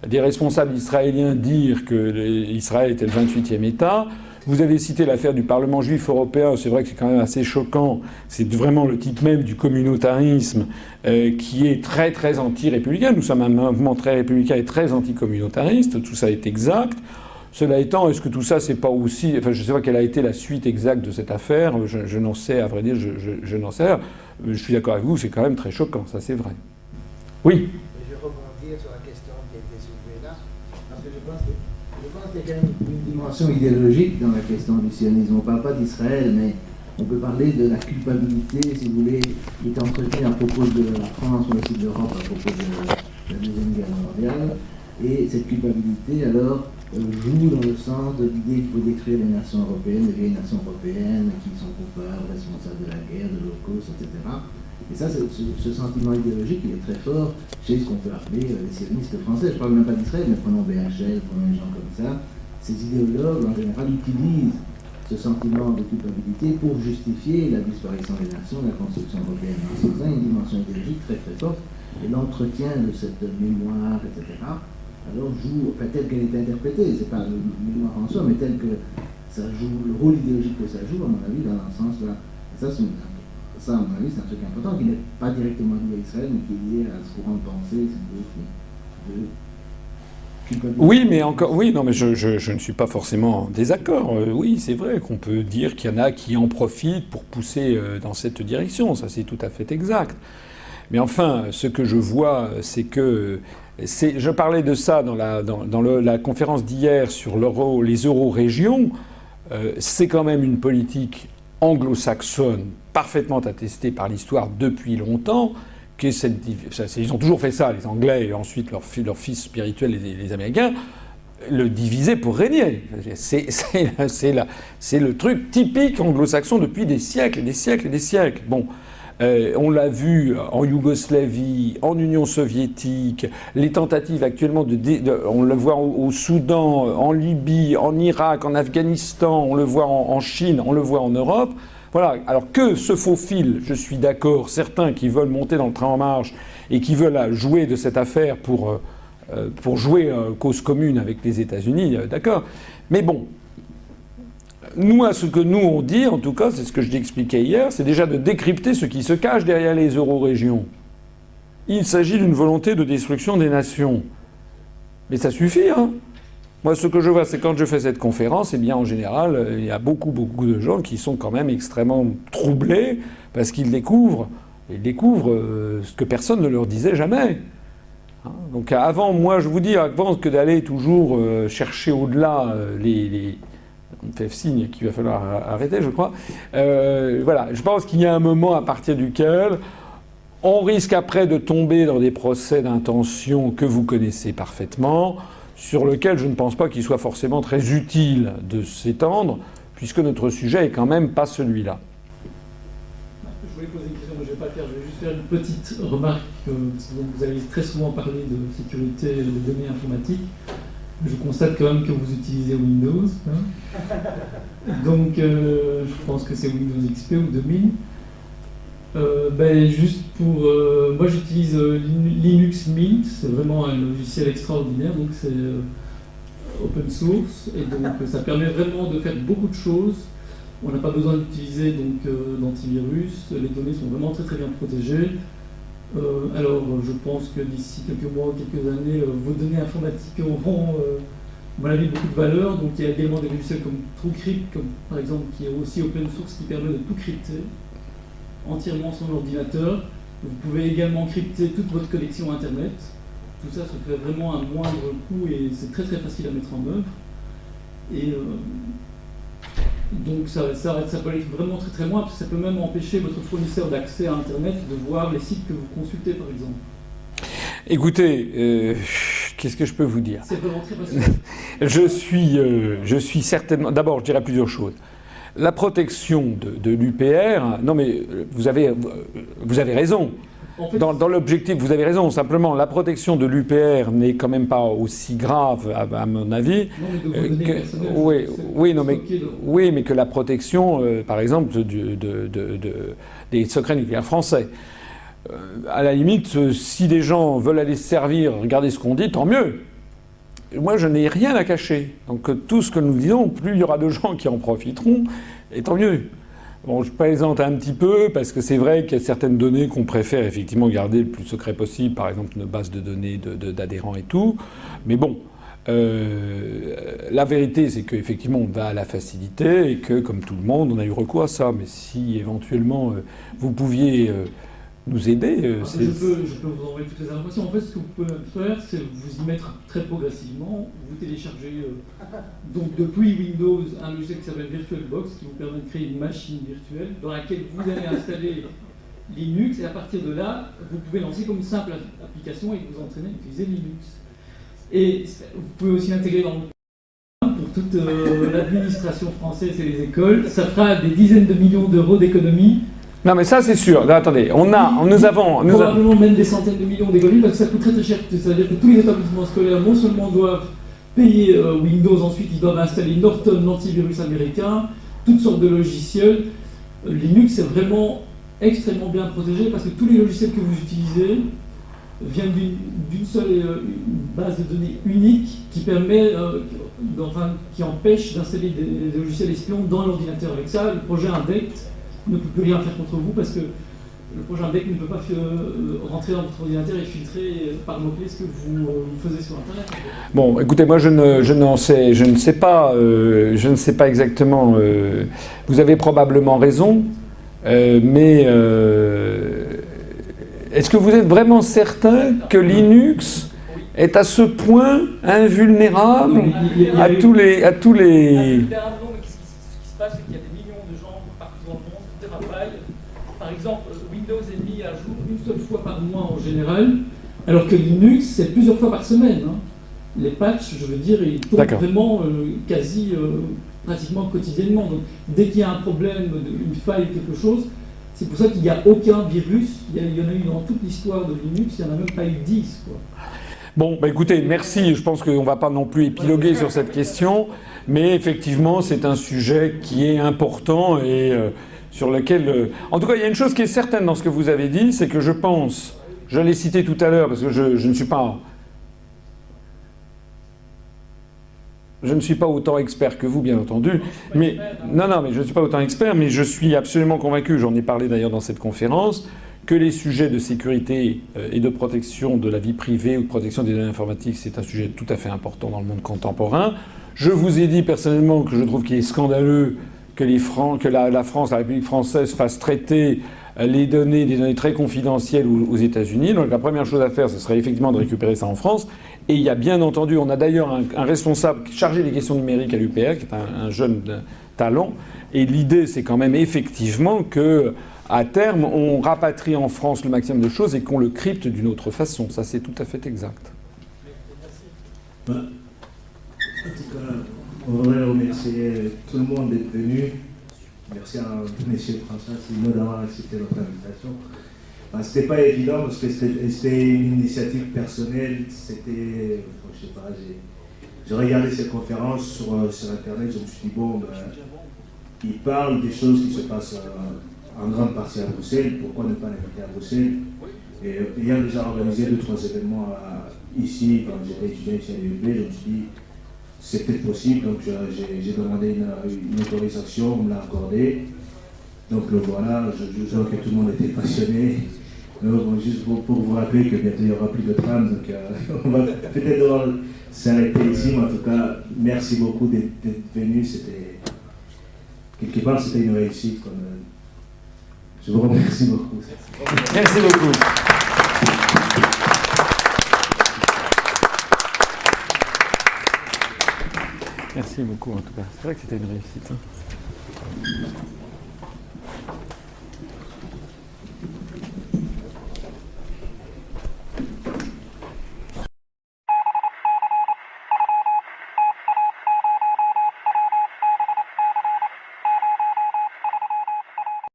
des responsables israéliens dire que Israël était le 28e État. Vous avez cité l'affaire du Parlement juif européen, c'est vrai que c'est quand même assez choquant. C'est vraiment le type même du communautarisme qui est très très anti-républicain. Nous sommes un mouvement très républicain et très anti-communautariste, tout ça est exact. Cela étant, est-ce que tout ça c'est pas aussi... Enfin, je ne sais pas quelle a été la suite exacte de cette affaire, je n'en sais, à vrai dire, je n'en sais rien. Je suis d'accord avec vous, c'est quand même très choquant, ça c'est vrai. Oui. Je rebondir sur la question qui a été soulevée là, parce que je pense qu'il y a quand même une dimension idéologique dans la question du sionisme. On ne parle pas d'Israël, mais on peut parler de la culpabilité, si vous voulez, qui est entretenue à propos de la France, mais aussi de l'Europe, à propos de la Deuxième Guerre mondiale. Et cette culpabilité, alors, joue dans le sens de l'idée qu'il faut détruire les nations européennes, les vieilles nations européennes qui sont coupables, responsables de la guerre, de l'Holocauste, etc. Et ça, ce sentiment idéologique, il est très fort chez ce qu'on peut appeler les sionistes français. Je ne parle même pas d'Israël, mais prenons BHL, prenons des gens comme ça. Ces idéologues, en général, utilisent ce sentiment de culpabilité pour justifier la disparition des nations, la construction européenne. C'est une dimension idéologique très très forte. Et l'entretien de cette mémoire, etc., alors joue, enfin, telle qu'elle est interprétée, c'est pas le mémoire en soi, mais tel que ça joue, le rôle idéologique que ça joue, à mon avis, dans un sens là. Et ça, à mon avis, c'est un truc important qui n'est pas directement lié à Israël, mais qui est lié à ce courant de pensée, Oui, mais encore, oui, non, mais je ne suis pas forcément en désaccord. Oui, c'est vrai qu'on peut dire qu'il y en a qui en profitent pour pousser dans cette direction. Ça, c'est tout à fait exact. Mais enfin, ce que je vois, c'est que je parlais de ça dans la conférence d'hier sur les euro-régions. C'est quand même une politique anglo-saxonne parfaitement attestée par l'histoire depuis longtemps. Ils ont toujours fait ça, les Anglais, et ensuite leurs fils spirituels, les Américains, le diviser pour régner. C'est le truc typique anglo-saxon depuis des siècles et des siècles et des siècles. Bon. On l'a vu en Yougoslavie, en Union soviétique, les tentatives actuellement on le voit au Soudan, en Libye, en Irak, en Afghanistan, on le voit en Chine, on le voit en Europe. Voilà. Alors que se faufilent, je suis d'accord, certains qui veulent monter dans le train en marche et qui veulent jouer de cette affaire pour jouer cause commune avec les États-Unis, d'accord. Mais bon, nous, ce que nous on dit, en tout cas, c'est ce que je expliquais hier, c'est déjà de décrypter ce qui se cache derrière les euro-régions. Il s'agit d'une volonté de destruction des nations. Mais ça suffit, hein. Moi, ce que je vois, c'est quand je fais cette conférence, eh bien, en général, il y a beaucoup de gens qui sont quand même extrêmement troublés parce qu'ils découvrent ce que personne ne leur disait jamais. Donc avant, moi, je vous dis, avant que d'aller toujours chercher au-delà on me fait signe qu'il va falloir arrêter, je crois. Voilà, je pense qu'il y a un moment à partir duquel on risque après de tomber dans des procès d'intention que vous connaissez parfaitement, sur lequel je ne pense pas qu'il soit forcément très utile de s'étendre, puisque notre sujet est quand même pas celui-là. Je voulais poser une question, mais je ne vais pas le faire. Je vais juste faire une petite remarque. Vous avez très souvent parlé de sécurité des données informatiques. Je constate quand même que vous utilisez Windows. Hein. Donc, je pense que c'est Windows XP ou 2000. Juste pour... moi, j'utilise Linux Mint. C'est vraiment un logiciel extraordinaire. Donc, c'est open source. Et donc, ça permet vraiment de faire beaucoup de choses. On n'a pas besoin d'utiliser d'antivirus. Les données sont vraiment très très bien protégées. Alors, je pense que d'ici quelques mois, quelques années, vos données informatiques auront, à mon avis, beaucoup de valeur. Donc, il y a également des logiciels comme TrueCrypt, par exemple, qui est aussi open source, qui permet de tout crypter entièrement sur l'ordinateur. Vous pouvez également crypter toute votre connexion Internet. Tout ça se fait vraiment à moindre coût et c'est très très facile à mettre en œuvre. Et donc ça peut aller vraiment très très loin, parce que ça peut même empêcher votre fournisseur d'accès à Internet de voir les sites que vous consultez, par exemple. Écoutez, qu'est-ce que je peux vous dire ? C'est vraiment très facile. Je suis certainement... D'abord, je dirais plusieurs choses. La protection de l'UPR, non mais vous avez raison. En fait, dans l'objectif, vous avez raison. Simplement, la protection de l'UPR n'est quand même pas aussi grave, à mon avis. Oui, mais que la protection, par exemple, des secrets nucléaires français. À la limite, si des gens veulent aller se servir, regarder ce qu'on dit, tant mieux. Moi, je n'ai rien à cacher. Donc, tout ce que nous disons, plus il y aura de gens qui en profiteront, et tant mieux. Bon, je plaisante un petit peu, parce que c'est vrai qu'il y a certaines données qu'on préfère effectivement garder le plus secret possible, par exemple nos bases de données d'adhérents et tout. Mais bon, la vérité, c'est qu'effectivement, on va à la facilité, et que, comme tout le monde, on a eu recours à ça. Mais si, éventuellement, vous pouviez... nous aider. Je peux vous envoyer toutes les informations. En fait, ce que vous pouvez faire, c'est vous y mettre très progressivement. Vous téléchargez donc depuis Windows un logiciel qui s'appelle VirtualBox, qui vous permet de créer une machine virtuelle dans laquelle vous allez installer Linux, et à partir de là, vous pouvez lancer comme une simple application et vous entraîner à utiliser Linux. Et vous pouvez aussi l'intégrer dans le pour toute l'administration française et les écoles. Ça fera des dizaines de millions d'euros d'économies. Non mais ça c'est sûr. Là, attendez, nous avons probablement même des centaines de millions d'économies, parce que ça coûte très très cher. C'est-à-dire que tous les établissements scolaires non seulement doivent payer Windows, ensuite ils doivent installer Norton, l'antivirus américain, toutes sortes de logiciels. Linux est vraiment extrêmement bien protégé, parce que tous les logiciels que vous utilisez viennent d'une seule base de données unique qui permet, qui empêche d'installer des logiciels espions dans l'ordinateur. Avec ça, le projet INDECT ne peut plus rien faire contre vous, parce que le projet INDECT ne peut pas rentrer dans votre ordinateur et filtrer par mots-clés ce que vous faisiez sur Internet. Bon, écoutez, moi je ne sais pas exactement. Vous avez probablement raison, mais est-ce que vous êtes vraiment certain que Linux est à ce point invulnérable à tous les... Ce qui se passe, c'est qu'il y a des millions de gens partout dans le monde qui travaillent. Par exemple, Windows est mis à jour une seule fois par mois en général, alors que Linux, c'est plusieurs fois par semaine. Hein. Les patchs, je veux dire, ils tombent vraiment pratiquement quotidiennement. Donc, dès qu'il y a un problème, une faille, quelque chose, c'est pour ça qu'il n'y a aucun virus. Il y en a eu dans toute l'histoire de Linux, il n'y en a même pas eu 10. Quoi. Bon, bah écoutez, merci. Je pense qu'on ne va pas non plus épiloguer sur cette question, mais effectivement, c'est un sujet qui est important et sur lequel... En tout cas, il y a une chose qui est certaine dans ce que vous avez dit, c'est que je pense, je l'ai cité tout à l'heure, parce que je ne suis pas... Je ne suis pas autant expert que vous, bien entendu, mais non, mais je ne suis pas autant expert, mais je suis absolument convaincu, j'en ai parlé d'ailleurs dans cette conférence, que les sujets de sécurité et de protection de la vie privée ou de protection des données informatiques, c'est un sujet tout à fait important dans le monde contemporain. Je vous ai dit personnellement que je trouve qu'il est scandaleux que la France, la République française, fasse traiter des données très confidentielles aux États-Unis. Donc la première chose à faire, ce serait effectivement de récupérer ça en France. Et il y a bien entendu, on a d'ailleurs un responsable chargé des questions numériques à l'UPR, qui est un jeune talent. Et l'idée, c'est quand même effectivement que, à terme, on rapatrie en France le maximum de choses et qu'on le crypte d'une autre façon. Ça, c'est tout à fait exact. En tout cas, on voudrait remercier tout le monde d'être venu. Merci à M. François Simon d'avoir accepté notre invitation. Ce n'était pas évident parce que c'était une initiative personnelle. C'était, je sais pas, j'ai regardé cette conférence sur Internet, je me suis dit, bon, il parle des choses qui se passent en grande partie à Bruxelles, pourquoi ne pas l'inviter à Bruxelles? Et ayant déjà organisé 2 ou 3 événements ici, quand j'étais étudiant ici à l'UEB, je me suis dit, c'est peut-être possible, donc j'ai demandé une autorisation, on me l'a accordé. Donc le voilà, je vois que tout le monde était passionné. Bon, juste pour vous rappeler que bientôt il n'y aura plus de tram, donc on va peut-être devoir s'arrêter ici, mais en tout cas, merci beaucoup d'être venu. C'était quelque part, c'était une réussite. Je vous remercie beaucoup. Merci beaucoup. Merci beaucoup en tout cas. C'est vrai que c'était une réussite. Hein.